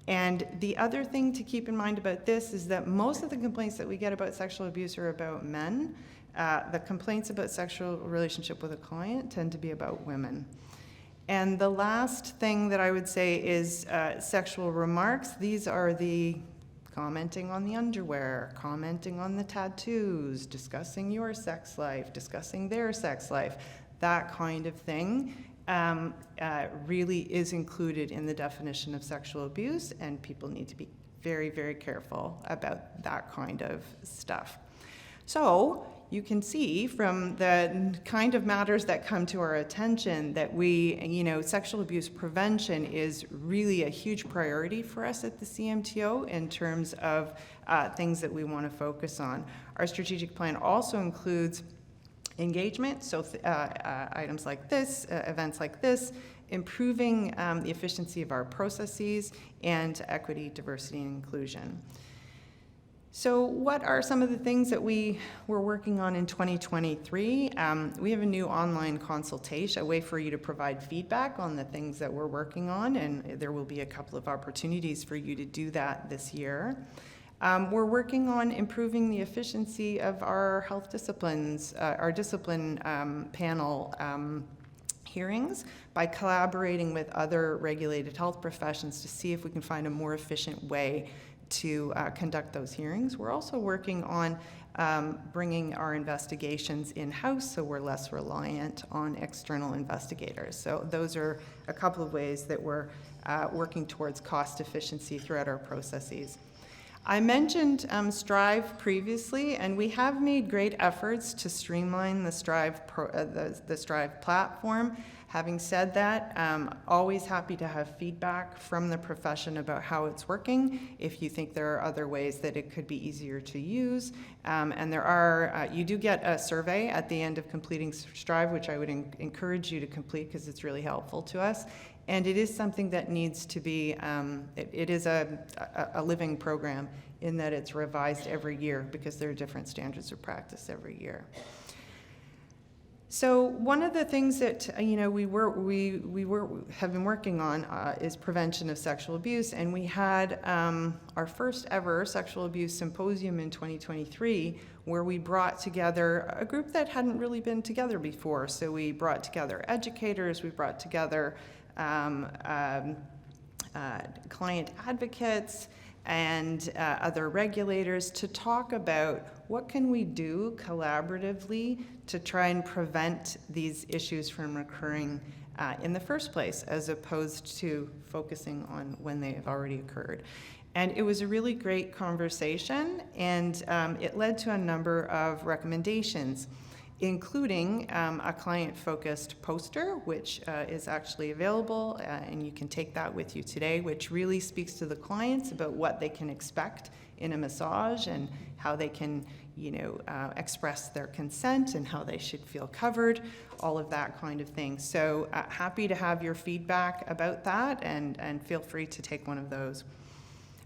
And the other thing to keep in mind about this is that most of the complaints that we get about sexual abuse are about men. The complaints about sexual relationship with a client tend to be about women. And the last thing that I would say is sexual remarks. These are the commenting on the underwear, commenting on the tattoos, discussing your sex life, discussing their sex life, that kind of thing really is included in the definition of sexual abuse, and people need to be very, very careful about that kind of stuff. So you can see from the kind of matters that come to our attention that sexual abuse prevention is really a huge priority for us at the CMTO in terms of things that we want to focus on. Our strategic plan also includes engagement, so items like this, events like this, improving the efficiency of our processes, and equity, diversity, and inclusion. So what are some of the things that we were working on in 2023? We have a new online consultation, a way for you to provide feedback on the things that we're working on, and there will be a couple of opportunities for you to do that this year. We're working on improving the efficiency of our health disciplines, our discipline panel hearings by collaborating with other regulated health professions to see if we can find a more efficient way to conduct those hearings. We're also working on bringing our investigations in-house so we're less reliant on external investigators. So those are a couple of ways that we're working towards cost efficiency throughout our processes. I mentioned Strive previously, and we have made great efforts to streamline the Strive platform. Having said that, always happy to have feedback from the profession about how it's working, if you think there are other ways that it could be easier to use. And there are, you do get a survey at the end of completing Strive, which I would encourage you to complete because it's really helpful to us. And it is something that needs to be, it is a living program in that it's revised every year because there are different standards of practice every year. So one of the things that we have been working on is prevention of sexual abuse, and we had our first ever sexual abuse symposium in 2023, where we brought together a group that hadn't really been together before. So we brought together educators, we brought together client advocates, and other regulators to talk about what can we do collaboratively to try and prevent these issues from occurring in the first place, as opposed to focusing on when they have already occurred. And it was a really great conversation, and it led to a number of recommendations, including a client-focused poster, which is actually available, and you can take that with you today, which really speaks to the clients about what they can expect in a massage and how they can, express their consent and how they should feel covered, all of that kind of thing. So happy to have your feedback about that, and feel free to take one of those.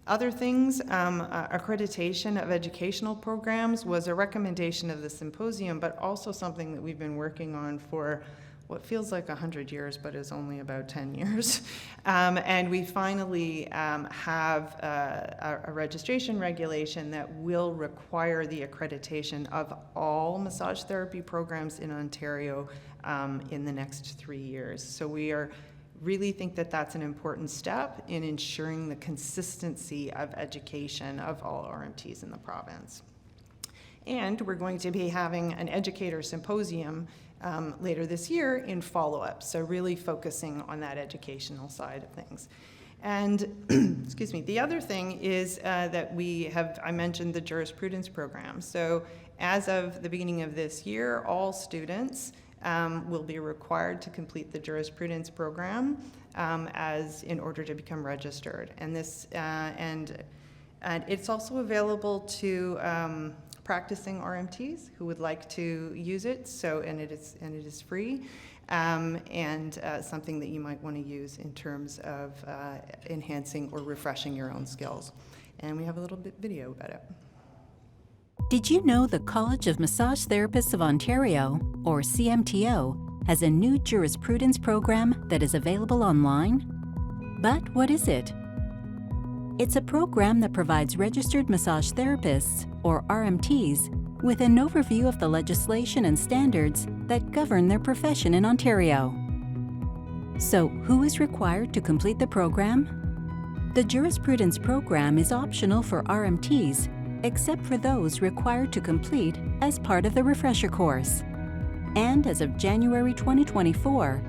Other things, accreditation of educational programs was a recommendation of the symposium, but also something that we've been working on for what feels like 100 years, but is only about 10 years. And we finally have a registration regulation that will require the accreditation of all massage therapy programs in Ontario in the next 3 years. So we really think that that's an important step in ensuring the consistency of education of all RMTs in the province. And we're going to be having an educator symposium later this year in follow-up, so really focusing on that educational side of things. And excuse me, the other thing is that I mentioned the jurisprudence program. So as of the beginning of this year, all students will be required to complete the jurisprudence program in order to become registered. And this and it's also available to practicing RMTs who would like to use it. So and it is free, and something that you might want to use in terms of enhancing or refreshing your own skills. And we have a little bit video about it. Did you know the College of Massage Therapists of Ontario, or CMTO, has a new jurisprudence program that is available online? But what is it? It's a program that provides registered massage therapists, or RMTs, with an overview of the legislation and standards that govern their profession in Ontario. So, who is required to complete the program? The jurisprudence program is optional for RMTs, except for those required to complete as part of the refresher course. And as of January 2024,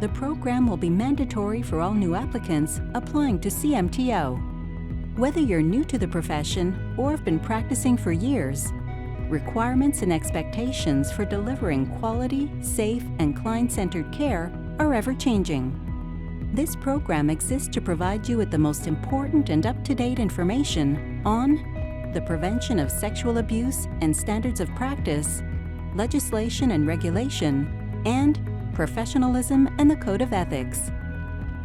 the program will be mandatory for all new applicants applying to CMTO. Whether you're new to the profession or have been practicing for years, requirements and expectations for delivering quality, safe, and client-centered care are ever-changing. This program exists to provide you with the most important and up-to-date information on the prevention of sexual abuse and standards of practice, legislation and regulation, and professionalism and the Code of Ethics.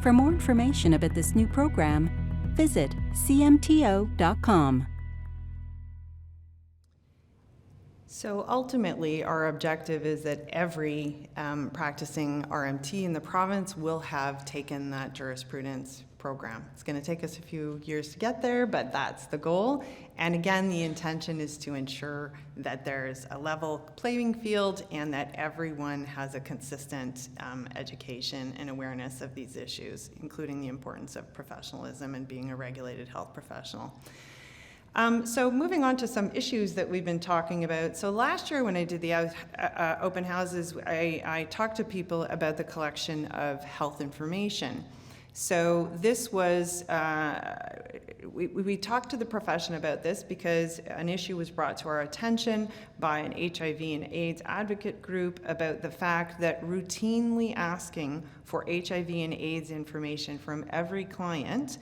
For more information about this new program, visit cmto.com. So ultimately, our objective is that every practicing RMT in the province will have taken that jurisprudence program. It's going to take us a few years to get there, but that's the goal. And again, the intention is to ensure that there's a level playing field and that everyone has a consistent education and awareness of these issues, including the importance of professionalism and being a regulated health professional. So moving on to some issues that we've been talking about. So last year when I did the open houses, I talked to people about the collection of health information. So this was, we talked to the profession about this because an issue was brought to our attention by an HIV and AIDS advocate group about the fact that routinely asking for HIV and AIDS information from every client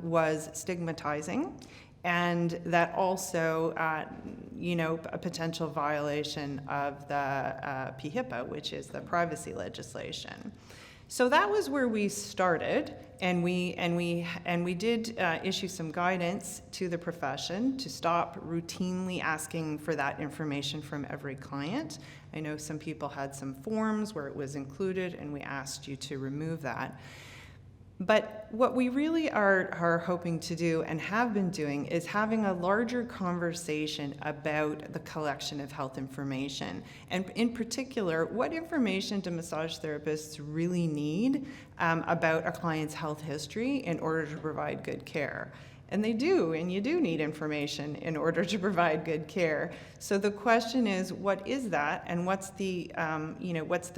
was stigmatizing. And that also, a potential violation of the PHIPAA, which is the privacy legislation. So that was where we started, and we did issue some guidance to the profession to stop routinely asking for that information from every client. I know some people had some forms where it was included, and we asked you to remove that. But what we really are hoping to do and have been doing is having a larger conversation about the collection of health information. And in particular, what information do massage therapists really need about a client's health history in order to provide good care? And they do, and you do need information in order to provide good care. So the question is, what is that, and what's the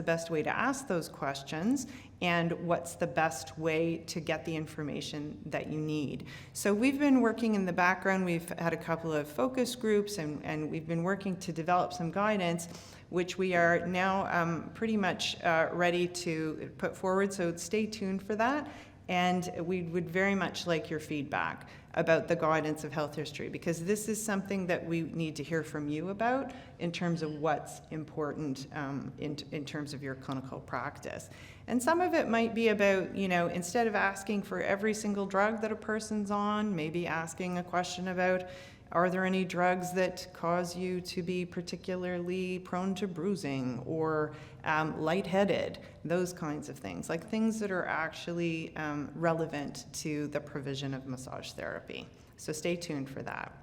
best way to ask those questions, and what's the best way to get the information that you need? So we've been working in the background. We've had a couple of focus groups, and we've been working to develop some guidance, which we are now pretty much ready to put forward. So stay tuned for that. And we would very much like your feedback about the guidance of health history, because this is something that we need to hear from you about in terms of what's important in terms of your clinical practice. And some of it might be about, instead of asking for every single drug that a person's on, maybe asking a question about, are there any drugs that cause you to be particularly prone to bruising or lightheaded? Those kinds of things, like things that are actually relevant to the provision of massage therapy. So stay tuned for that.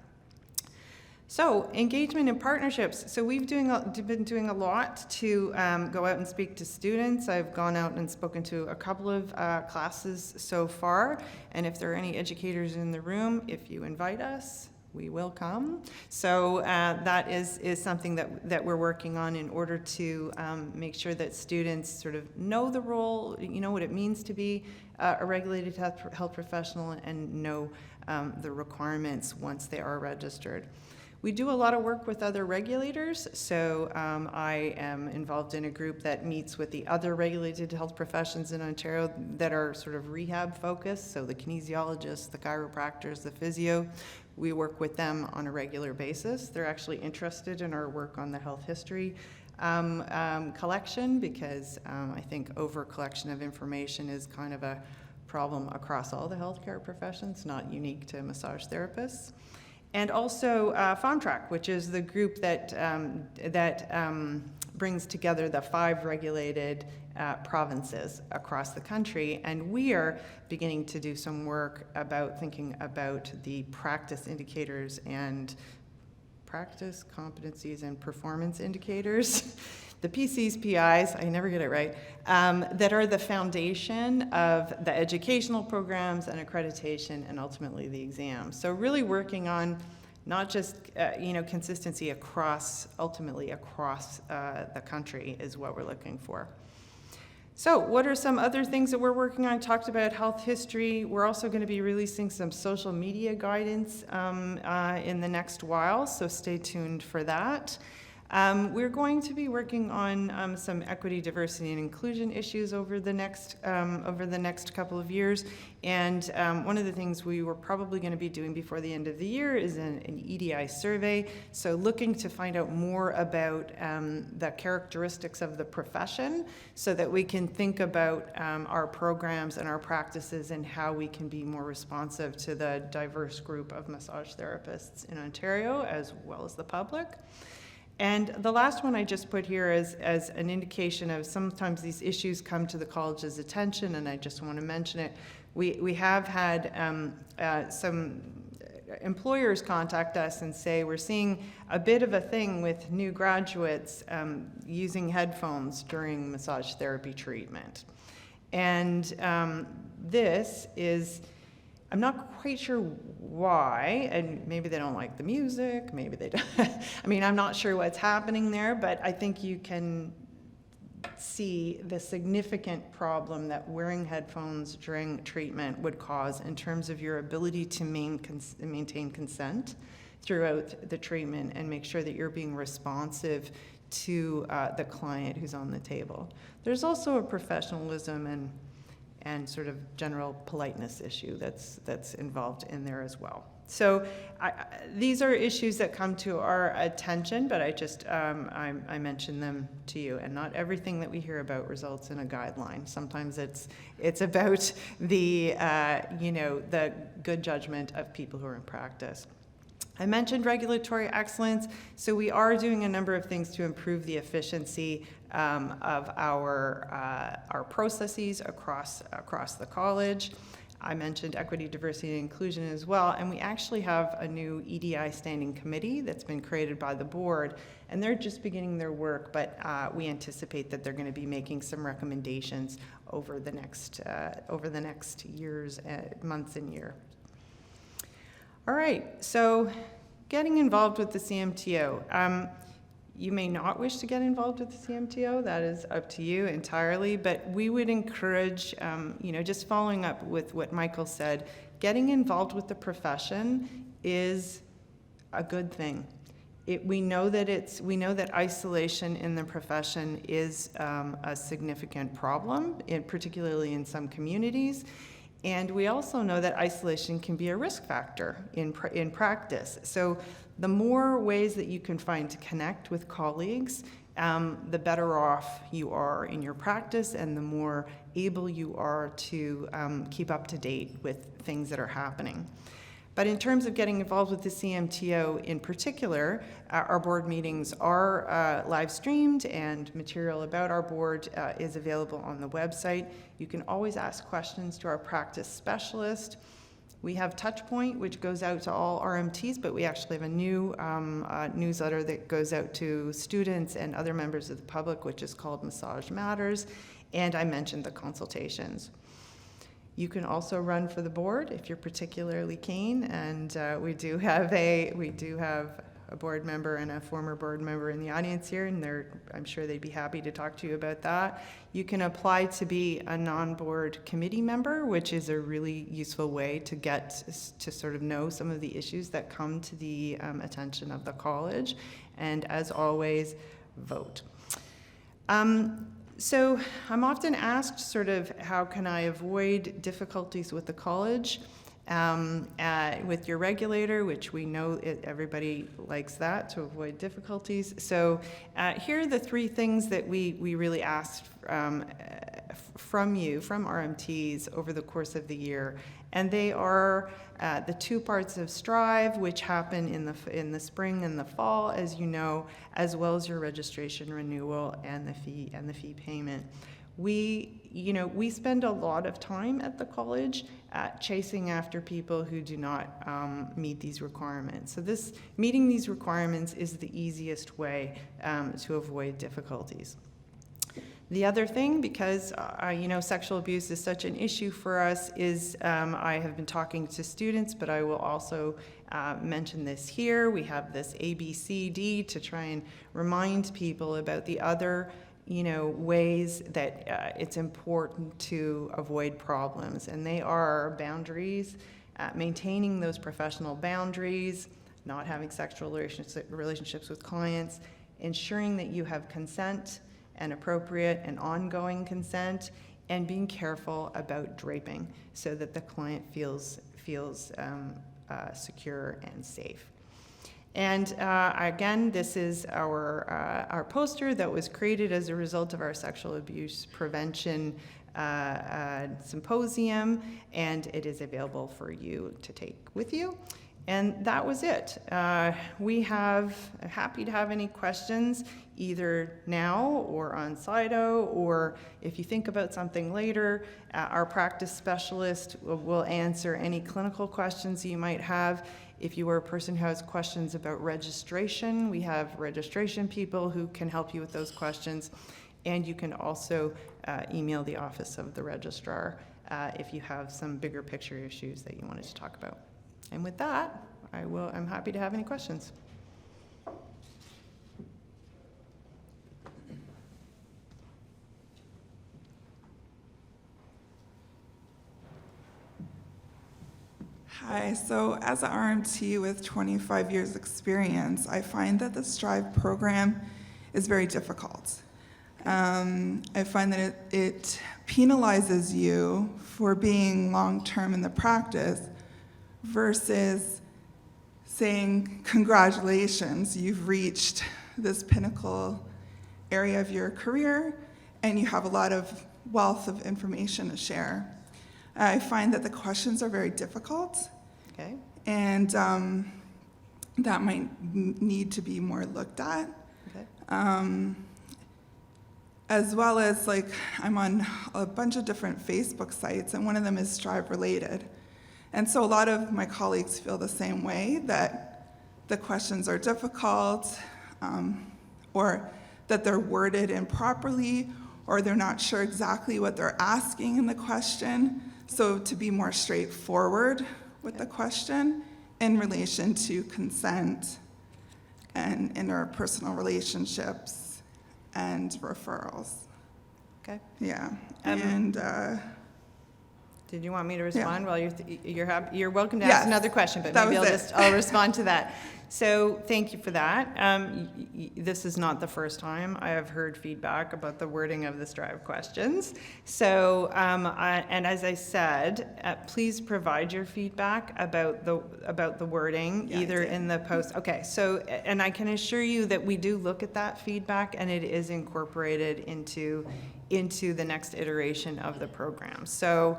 So engagement and partnerships. So we've been doing a lot to go out and speak to students. I've gone out and spoken to a couple of classes so far. And if there are any educators in the room, if you invite us, we will come. So that is something that we're working on in order to make sure that students sort of know the role, what it means to be a regulated health professional, and know the requirements once they are registered. We do a lot of work with other regulators, so I am involved in a group that meets with the other regulated health professions in Ontario that are sort of rehab focused, so the kinesiologists, the chiropractors, the physio. We work with them on a regular basis. They're actually interested in our work on the health history collection, because I think over collection of information is kind of a problem across all the healthcare professions, not unique to massage therapists. And also FOMTRAC, which is the group that brings together the 5 regulated provinces across the country. And we are beginning to do some work about thinking about the practice indicators and practice competencies and performance indicators, the PCs, PIs, I never get it right, that are the foundation of the educational programs and accreditation and ultimately the exams. So really working on not just consistency ultimately across the country is what we're looking for. So what are some other things that we're working on? I talked about health history. We're also going to be releasing some social media guidance in the next while, so stay tuned for that. We're going to be working on some equity, diversity, and inclusion issues over the next couple of years. And one of the things we were probably going to be doing before the end of the year is an EDI survey. So looking to find out more about the characteristics of the profession so that we can think about our programs and our practices and how we can be more responsive to the diverse group of massage therapists in Ontario as well as the public. And the last one I just put here as an indication of sometimes these issues come to the college's attention, and I just want to mention it. We have had some employers contact us and say we're seeing a bit of a thing with new graduates using headphones during massage therapy treatment. And this is, I'm not quite sure why, and maybe they don't like the music, maybe they don't. I mean, I'm not sure what's happening there, but I think you can see the significant problem that wearing headphones during treatment would cause in terms of your ability to maintain consent throughout the treatment and make sure that you're being responsive to the client who's on the table. There's also a professionalism and sort of general politeness issue that's involved in there as well. So these are issues that come to our attention, but I just, I mentioned them to you, and not everything that we hear about results in a guideline. Sometimes it's about the, the good judgment of people who are in practice. I mentioned regulatory excellence, so we are doing a number of things to improve the efficiency of our processes across the college. I mentioned equity, diversity, and inclusion as well, and we actually have a new EDI standing committee that's been created by the board, and they're just beginning their work, but we anticipate that they're going to be making some recommendations over the next years, months and year. All right, so getting involved with the CMTO. You may not wish to get involved with the CMTO, that is up to you entirely, but we would encourage, just following up with what Michael said, getting involved with the profession is a good thing. We know that isolation in the profession is a significant problem, particularly in some communities. And we also know that isolation can be a risk factor in practice. So the more ways that you can find to connect with colleagues, the better off you are in your practice and the more able you are to keep up to date with things that are happening. But in terms of getting involved with the CMTO in particular, our board meetings are live streamed, and material about our board is available on the website. You can always ask questions to our practice specialist. We have Touchpoint, which goes out to all RMTs, but we actually have a new newsletter that goes out to students and other members of the public, which is called Massage Matters, and I mentioned the consultations. You can also run for the board if you're particularly keen, and we do have a board member and a former board member in the audience here, and I'm sure they'd be happy to talk to you about that. You can apply to be a non-board committee member, which is a really useful way to get to sort of know some of the issues that come to the attention of the college, and as always, vote. So I'm often asked sort of how can I avoid difficulties with the college, with your regulator, which we know everybody likes that, to avoid difficulties. So here are the three things that we really asked from you, from RMTs, over the course of the year. And they are the 2 parts of Strive, which happen in the spring and the fall, as you know, as well as your registration renewal and the fee payment. We spend a lot of time at the college chasing after people who do not meet these requirements. So meeting these requirements is the easiest way to avoid difficulties. The other thing, because sexual abuse is such an issue for us, is I have been talking to students, but I will also mention this here. We have this ABCD to try and remind people about the other ways that it's important to avoid problems, and they are boundaries, maintaining those professional boundaries, not having sexual relationships with clients, ensuring that you have consent and appropriate and ongoing consent, and being careful about draping so that the client feels secure and safe. And again, this is our poster that was created as a result of our sexual abuse prevention symposium, and it is available for you to take with you. And that was it. Happy to have any questions, either now or on Slido, or if you think about something later, our practice specialist will answer any clinical questions you might have. If you are a person who has questions about registration, we have registration people who can help you with those questions. And you can also email the Office of the Registrar if you have some bigger picture issues that you wanted to talk about. And with that, I'm happy to have any questions. Hi, so as an RMT with 25 years experience, I find that the STRIVE program is very difficult. I find that it penalizes you for being long-term in the practice versus saying, congratulations, you've reached this pinnacle area of your career and you have a lot of wealth of information to share. I find that the questions are very difficult. Okay. And that might need to be more looked at. Okay. As well as, like, I'm on a bunch of different Facebook sites, and one of them is STRIVE related. And so a lot of my colleagues feel the same way, that the questions are difficult, or that they're worded improperly, or they're not sure exactly what they're asking in the question. So to be more straightforward with the question in relation to consent and interpersonal relationships and referrals. Okay. Yeah. Did you want me to respond? Yeah. Well, you're happy, you're welcome to Yes, ask another question, but that maybe was I'll respond to that. So thank you for that. This is not the first time I have heard feedback about the wording of the STRIVE questions. So, and as I said, please provide your feedback about the wording, either in the post. Okay, so, and I can assure you that we do look at that feedback, and it is incorporated into the next iteration of the program. So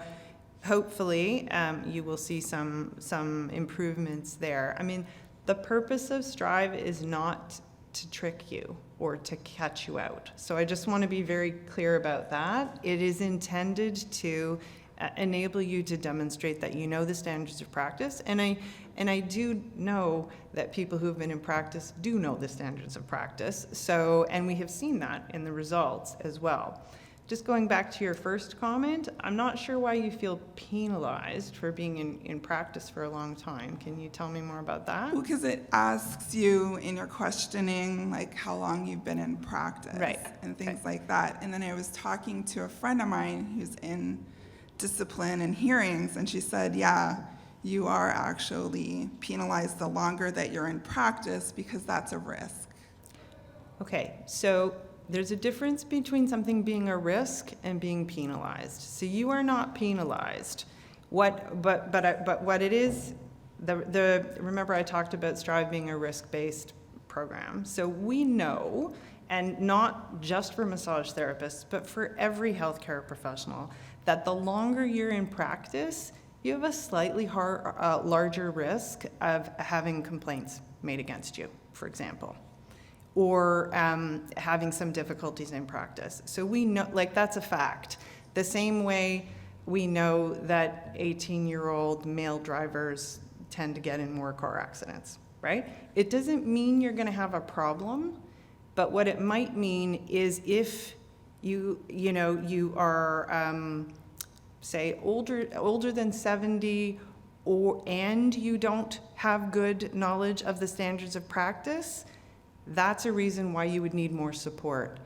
hopefully you will see some improvements there. I mean, the purpose of STRIVE is not to trick you or to catch you out. So I just want to be very clear about that. It is intended to enable you to demonstrate that you know the standards of practice. And I do know that people who have been in practice do know the standards of practice. So, and we have seen that in the results as well. Just going back to your first comment, I'm not sure why you feel penalized for being in practice for a long time. Can you tell me more about that? Well, because it asks you in your questioning, like, how long you've been in practice. Right. And things like that. And then I was talking to a friend of mine who's in discipline and hearings, and she said, yeah, you are actually penalized the longer that you're in practice because that's a risk. Okay, so there's a difference between something being a risk and being penalized. So you are not penalized. But what it is, remember I talked about STRIVE being a risk-based program. So we know, and not just for massage therapists, but for every healthcare professional, that the longer you're in practice, you have a slightly larger risk of having complaints made against you, for example, or having some difficulties in practice. So we know, like, that's a fact. The same way we know that 18-year-old male drivers tend to get in more car accidents, right? It doesn't mean you're gonna have a problem, but what it might mean is if you are, say, older than 70, and you don't have good knowledge of the standards of practice, that's a reason why you would need more support.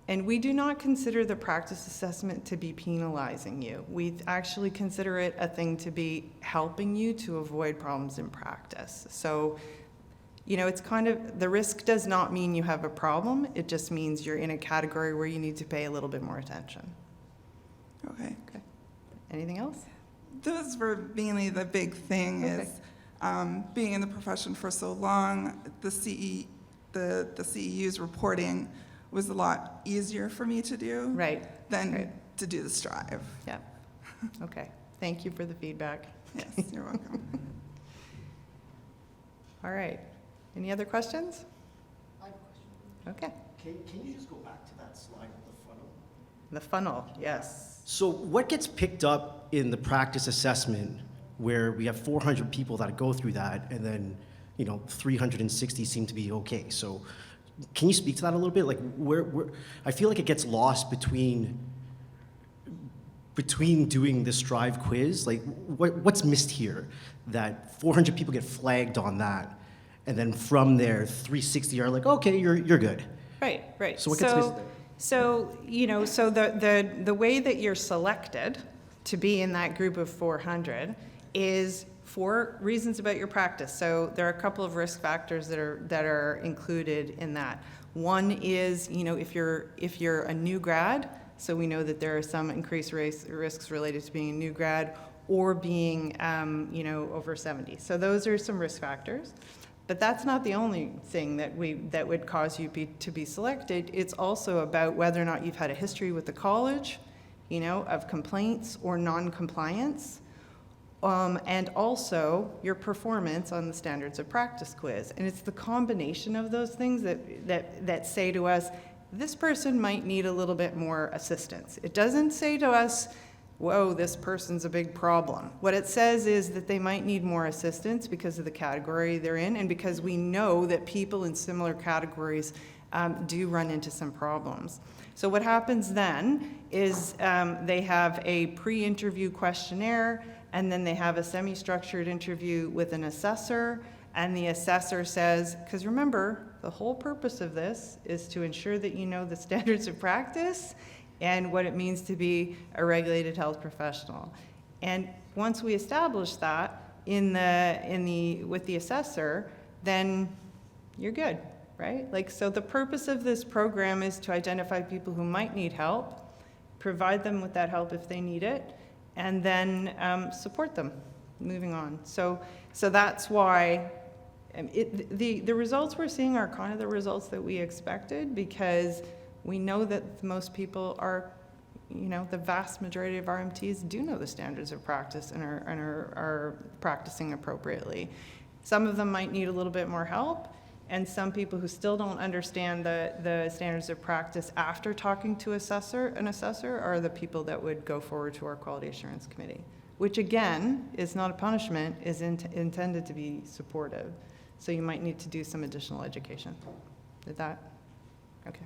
And we do not consider the practice assessment to be penalizing you. We actually consider it a thing to be helping you to avoid problems in practice. So, it's kind of, the risk does not mean you have a problem. It just means you're in a category where you need to pay a little bit more attention. Okay. Anything else? Those were mainly the big thing. Okay. Is being in the profession for so long, the CEU's reporting was a lot easier for me to do than to do the STRIVE. Yeah. Okay. Thank you for the feedback. Yes, you're welcome. All right. Any other questions? I have a question. Okay. Can you just go back to that slide with the funnel? The funnel, yes. So what gets picked up in the practice assessment where we have 400 people that go through that and then, 360 seem to be okay? So can you speak to that a little bit? Like where I feel like it gets lost between doing the Strive quiz. Like what's missed here that 400 people get flagged on that and then from there 360 are like, okay, you're good. Right. So what gets missed there? So, the way that you're selected to be in that group of 400 is for reasons about your practice. So there are a couple of risk factors that are included in that. One is, if you're a new grad, so we know that there are some increased risks related to being a new grad or being, over 70. So those are some risk factors. But that's not the only thing that would cause you to be selected. It's also about whether or not you've had a history with the college, of complaints or non-compliance, and also your performance on the standards of practice quiz. And it's the combination of those things that say to us, this person might need a little bit more assistance. It doesn't say to us, whoa, this person's a big problem. What it says is that they might need more assistance because of the category they're in and because we know that people in similar categories do run into some problems. So what happens then is they have a pre-interview questionnaire and then they have a semi-structured interview with an assessor, and the assessor says, because remember, the whole purpose of this is to ensure that you know the standards of practice and what it means to be a regulated health professional. And once we establish that with the assessor, then you're good, right? So the purpose of this program is to identify people who might need help, provide them with that help if they need it, and then support them moving on. So that's why the results we're seeing are kind of the results that we expected, because we know that most people are, the vast majority of RMTs do know the standards of practice and are practicing appropriately. Some of them might need a little bit more help, and some people who still don't understand the standards of practice after talking to an assessor are the people that would go forward to our quality assurance committee, which again is not a punishment, is intended to be supportive. So you might need to do some additional education. Did that? Okay.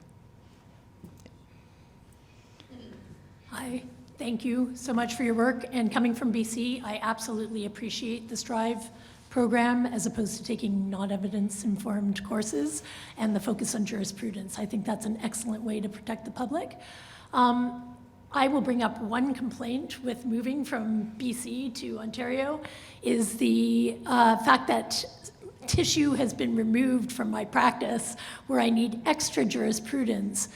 Hi, thank you so much for your work. And coming from BC, I absolutely appreciate the Strive program as opposed to taking non-evidence-informed courses and the focus on jurisprudence. I think that's an excellent way to protect the public. I will bring up one complaint with moving from BC to Ontario is the fact that tissue has been removed from my practice where I need extra jurisprudence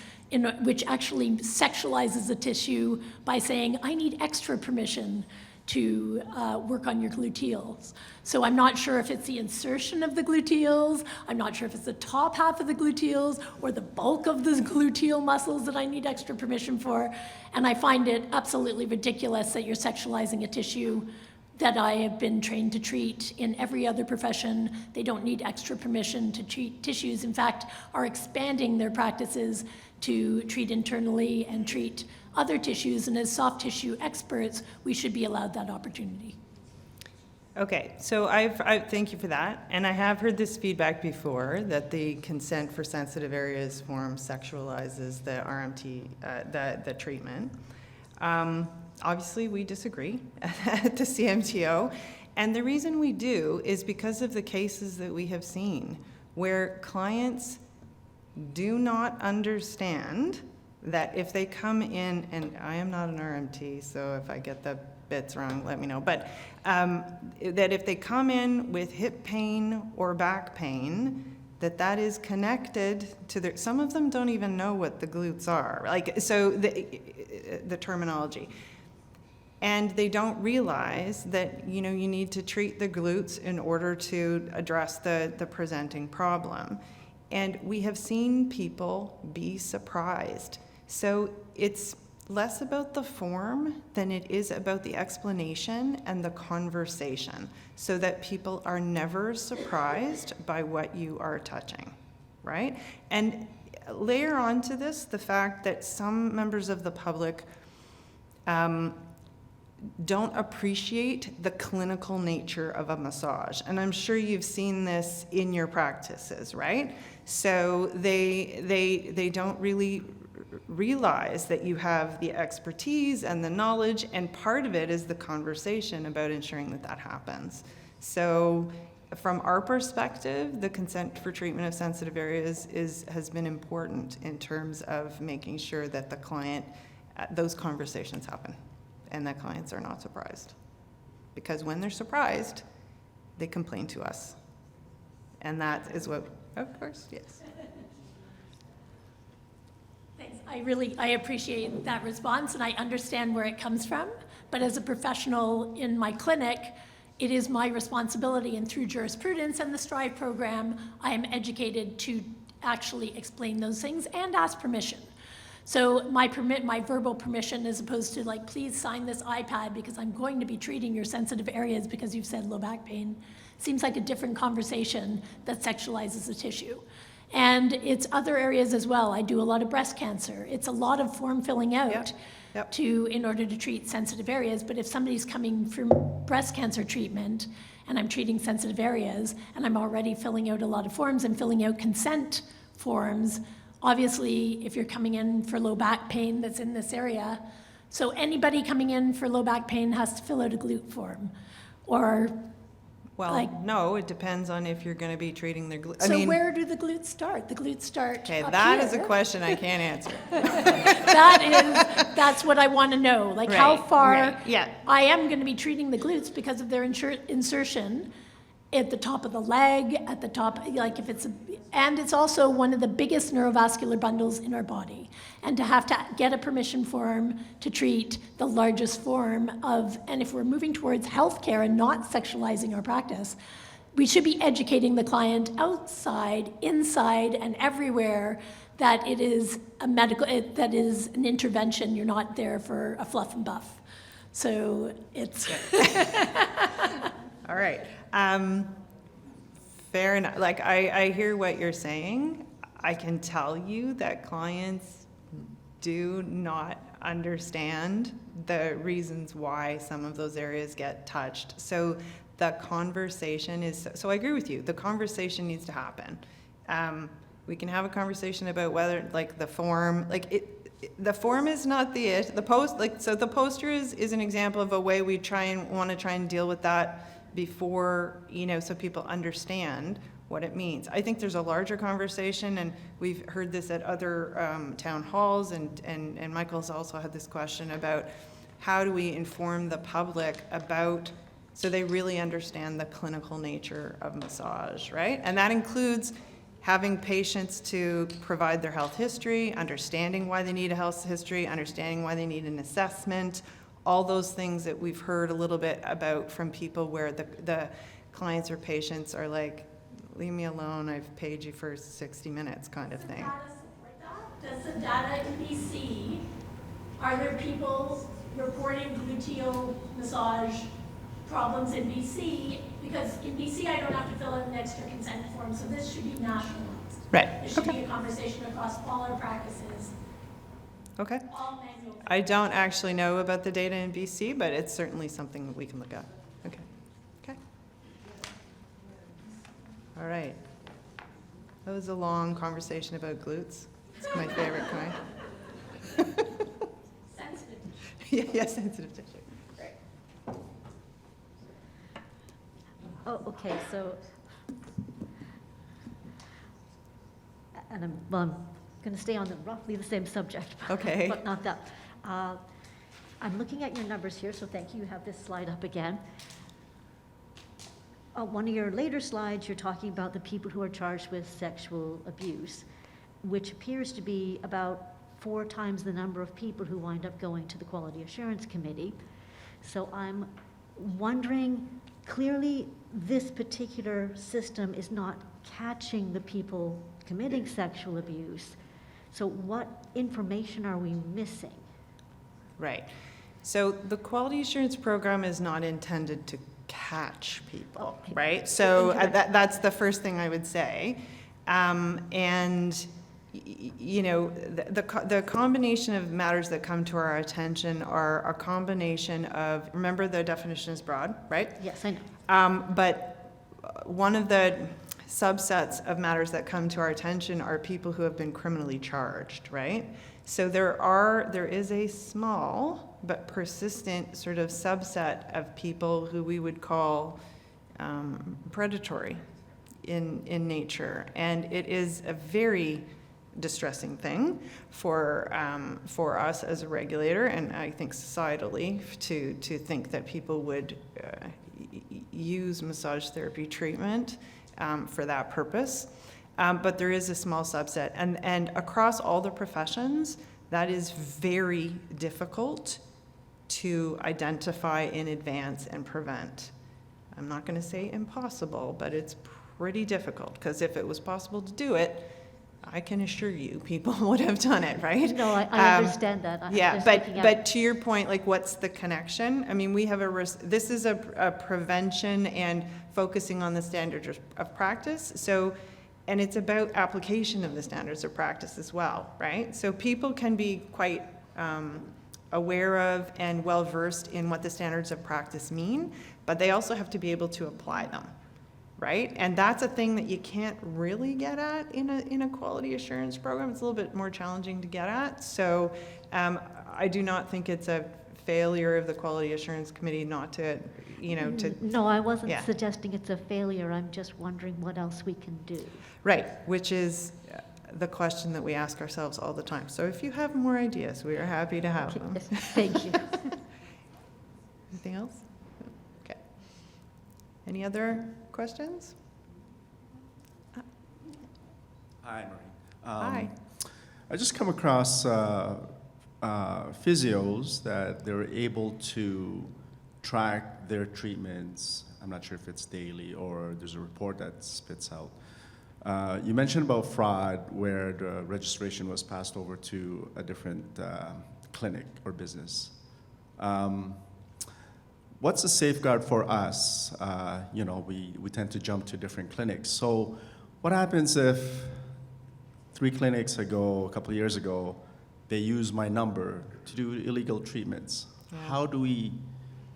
which actually sexualizes the tissue by saying, I need extra permission to work on your gluteals. So I'm not sure if it's the insertion of the gluteals, I'm not sure if it's the top half of the gluteals or the bulk of the gluteal muscles that I need extra permission for. And I find it absolutely ridiculous that you're sexualizing a tissue that I have been trained to treat in every other profession. They don't need extra permission to treat tissues. In fact, are expanding their practices to treat internally and treat other tissues. And as soft tissue experts, we should be allowed that opportunity. Okay, so thank you for that. And I have heard this feedback before, that the consent for sensitive areas form sexualizes the RMT, the treatment. Obviously, we disagree at the CMTO. And the reason we do is because of the cases that we have seen where clients do not understand that if they come in, and I am not an RMT, so if I get the bits wrong, let me know, but that if they come in with hip pain or back pain, that is connected to their, some of them don't even know what the glutes are, so the terminology. And they don't realize that, you need to treat the glutes in order to address the presenting problem. And we have seen people be surprised. So it's less about the form than it is about the explanation and the conversation, so that people are never surprised by what you are touching, right? And layer onto this the fact that some members of the public don't appreciate the clinical nature of a massage. And I'm sure you've seen this in your practices, right? So they don't really realize that you have the expertise and the knowledge, and part of it is the conversation about ensuring that that happens. So from our perspective, the consent for treatment of sensitive areas has been important in terms of making sure that the client, those conversations happen and that clients are not surprised. Because when they're surprised, they complain to us. And that is what, of course, yes. Thanks. I appreciate that response, and I understand where it comes from. But as a professional in my clinic, it is my responsibility, and through jurisprudence and the STRIVE program, I am educated to actually explain those things and ask permission. So my verbal permission, as opposed to like, please sign this iPad because I'm going to be treating your sensitive areas because you've said low back pain, seems like a different conversation that sexualizes the tissue. And it's other areas as well. I do a lot of breast cancer. It's a lot of form filling out in order to treat sensitive areas. But if somebody's coming for breast cancer treatment and I'm treating sensitive areas and I'm already filling out a lot of forms and filling out consent forms, obviously, if you're coming in for low back pain that's in this area, so anybody coming in for low back pain has to fill out a glute form, or Well, no, it depends on if you're going to be treating their glutes. So where do the glutes start? The glutes start Okay, up that here. is a question I can't answer. That's what I want to know. Like how Right, far right, yeah. I am going to be treating the glutes because of their insertion at the top of the leg, at the top, like if it's and it's also one of the biggest neurovascular bundles in our body. And to have to get a permission form to treat the largest form of, and if we're moving towards healthcare and not sexualizing our practice, we should be educating the client outside, inside, and everywhere that it is a medical, that is an intervention. You're not there for a fluff and buff. So it's. All right. Fair enough. Like, I hear what you're saying. I can tell you that clients do not understand the reasons why some of those areas get touched. So the conversation is, so I agree with you. The conversation needs to happen. We can have a conversation about whether, like, the form, like, the form is not the post, like, so the poster is an example of a way we want to try and deal with that before, so people understand what it means. I think there's a larger conversation, and we've heard this at other town halls, and Michael's also had this question about how do we inform the public about, so they really understand the clinical nature of massage, right? And that includes having patients to provide their health history, understanding why they need a health history, understanding why they need an assessment, all those things that we've heard a little bit about from people where the clients or patients are like, leave me alone, I've paid you for 60 minutes kind of thing. Does the data in BC, are there people reporting gluteal massage problems in BC? Because in BC, I don't have to fill out an extra consent form, so this should be nationalized. Right. This should be a conversation across all our practices. Okay. All manual. I don't actually know about the data in BC, but it's certainly something that we can look at. Okay. Okay. All right. That was a long conversation about glutes. It's my favorite kind. Sensitive. Yeah, sensitive tissue. Great. Oh, okay, so, and I'm going to stay on roughly the same subject. Okay. But not that. I'm looking at your numbers here, so thank you. You have this slide up again. One of your later slides, you're talking about the people who are charged with sexual abuse, which appears to be about 4 times the number of people who wind up going to the Quality Assurance Committee. So I'm wondering, clearly this particular system is not catching the people committing sexual abuse. So what information are we missing? Right. So the quality assurance program is not intended to catch people, Okay. right? So Incorrect. that's the first thing I would say. You know, the combination of matters that come to our attention are a combination of, remember the definition is broad, right? Yes, I know. But one of the subsets of matters that come to our attention are people who have been criminally charged, right? So there is a small but persistent sort of subset of people who we would call predatory in nature, and it is a very distressing thing for us as a regulator, and I think societally to think that people would use massage therapy treatment for that purpose. But there is a small subset, and across all the professions, that is very difficult to identify in advance and prevent. I'm not going to say impossible, but it's pretty difficult, because if it was possible to do it, I can assure you, people would have done it, right? No, I understand that. I'm Yeah, just looking at- but to your point, like, what's the connection? I mean, we have this is a prevention and focusing on the standards of practice. So, and it's about application of the standards of practice as well, right? So people can be quite aware of and well-versed in what the standards of practice mean, but they also have to be able to apply them, right? And that's a thing that you can't really get at in a quality assurance program. It's a little bit more challenging to get at. So I do not think it's a failure of the Quality Assurance Committee not to, No, I wasn't Yeah. suggesting it's a failure. I'm just wondering what else we can do. Right, which is the question that we ask ourselves all the time. So if you have more ideas, we are happy to have them. Thank you. Anything else? Okay. Any other questions? Hi, Maureen. Hi. I just come across physios that they're able to track their treatments. I'm not sure if it's daily or there's a report that spits out. You mentioned about fraud where the registration was passed over to a different clinic or business. What's the safeguard for us? We tend to jump to different clinics. So what happens if 3 clinics ago, a couple of years ago, they use my number to do illegal treatments? How do we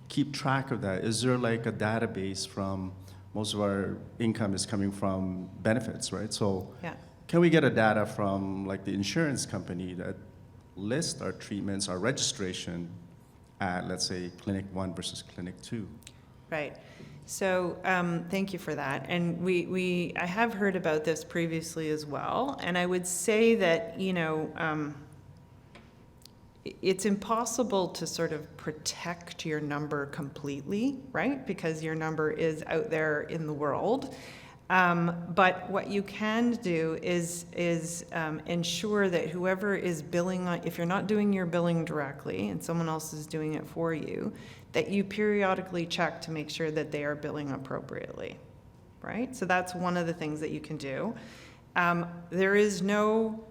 keep track of that? Is there like a database from, most of our income is coming from benefits, right? So Yeah. can we get a data from like the insurance company that lists our treatments, our registration at, let's say, Clinic 1 versus Clinic 2? Right. So thank you for that. And I have heard about this previously as well. And I would say that, it's impossible to sort of protect your number completely, right? Because your number is out there in the world. But what you can do is ensure that whoever is billing, if you're not doing your billing directly and someone else is doing it for you, that you periodically check to make sure that they are billing appropriately, right? So that's one of the things that you can do. There is no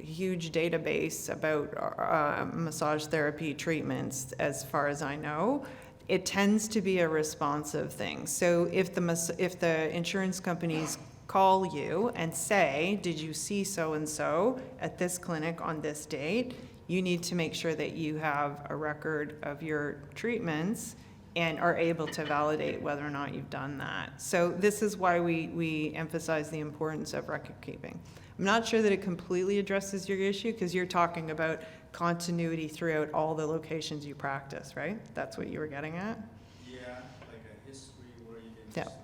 huge database about massage therapy treatments, as far as I know. It tends to be a responsive thing. So if the insurance companies call you and say, did you see so-and-so at this clinic on this date, you need to make sure that you have a record of your treatments and are able to validate whether or not you've done that. So this is why we emphasize the importance of record keeping. I'm not sure that it completely addresses your issue, because you're talking about continuity throughout all the locations you practice, right? That's what you were getting at? Yeah, like a history where you can Yeah. just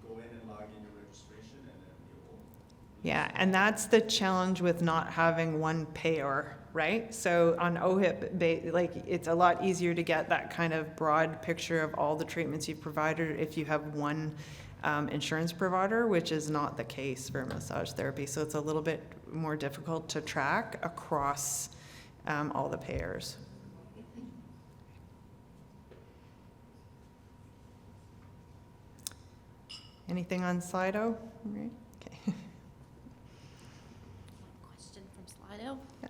go in and log in your registration and then it will. Yeah, and that's the challenge with not having one payer, right? So on OHIP, it's a lot easier to get that kind of broad picture of all the treatments you've provided if you have one insurance provider, which is not the case for massage therapy. So it's a little bit more difficult to track across all the payers. Anything on Slido? Right. Okay. Question from Slido. Yeah.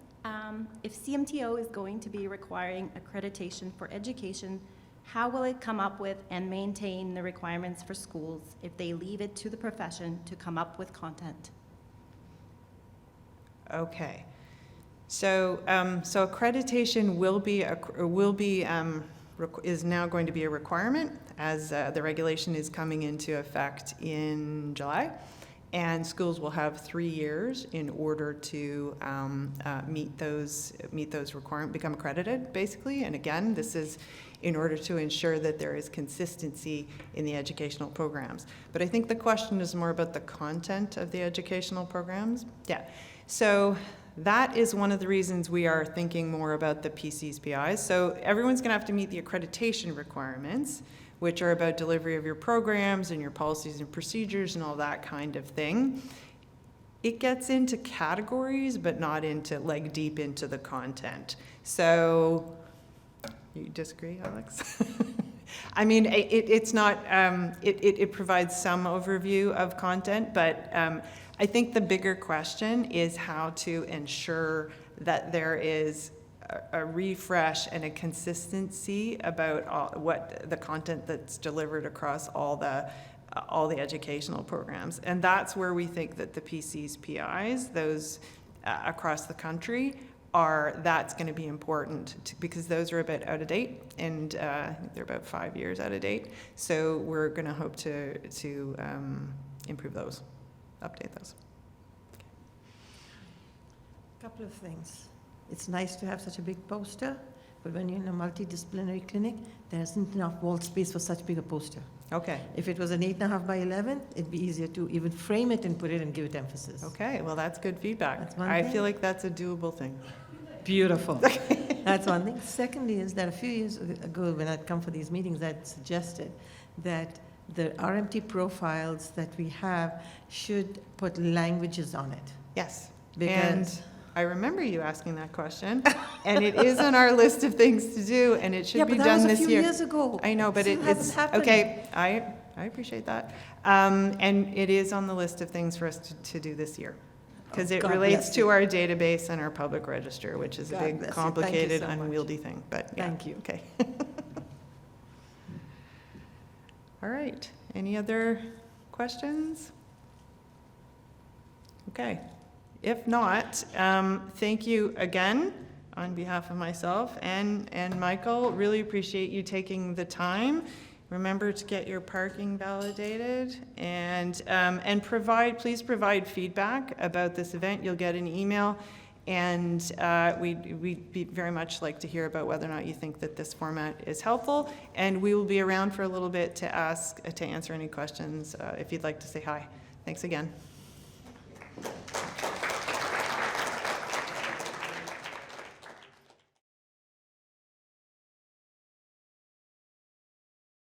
If CMTO is going to be requiring accreditation for education, how will it come up with and maintain the requirements for schools if they leave it to the profession to come up with content? Okay. So, so accreditation is now going to be a requirement as the regulation is coming into effect in July. And schools will have 3 years in order to meet those requirements, become accredited, basically. And again, this is in order to ensure that there is consistency in the educational programs. But I think the question is more about the content of the educational programs. Yeah. So that is one of the reasons we are thinking more about the PCs, PIs. So everyone's going to have to meet the accreditation requirements, which are about delivery of your programs and your policies and procedures and all that kind of thing. It gets into categories, but not into like deep into the content. So, you disagree, Alex? I mean, it's not, it provides some overview of content, but I think the bigger question is how to ensure that there is a refresh and a consistency about what the content that's delivered across all the educational programs. And that's where we think that the PCs, PIs, those across the country, that's going to be important because those are a bit out of date, and I think they're about 5 years out of date. So we're going to hope to improve those, update those. A couple of things. It's nice to have such a big poster, but when you're in a multidisciplinary clinic, there isn't enough wall space for such big a poster. Okay. If it was an 8.5 by 11, it'd be easier to even frame it and put it and give it emphasis. Okay, well, that's good feedback. That's one I thing. feel like that's a doable thing. Beautiful. That's one thing. Secondly is that a few years ago when I'd come for these meetings, I'd suggested that the RMT profiles that we have should put languages on it. Yes. Because and I remember you asking that question, and it is on our list of things to do, and it should be done this year. Yeah, but that was a few years ago. I know, but Still hasn't happened. okay. I appreciate that, and it is on the list of things for us to do this year, because it God relates bless to you. our database and our public register, which is God a big, bless you. complicated, Thank you so much. unwieldy thing. But yeah, Thank you. Okay. All right. Any other questions? Okay. If not, thank you again on behalf of myself and Michael. Really appreciate you taking the time. Remember to get your parking validated and please provide feedback about this event. You'll get an email, and we'd very much like to hear about whether or not you think that this format is helpful. And we will be around for a little bit to answer any questions if you'd like to say hi. Thanks again.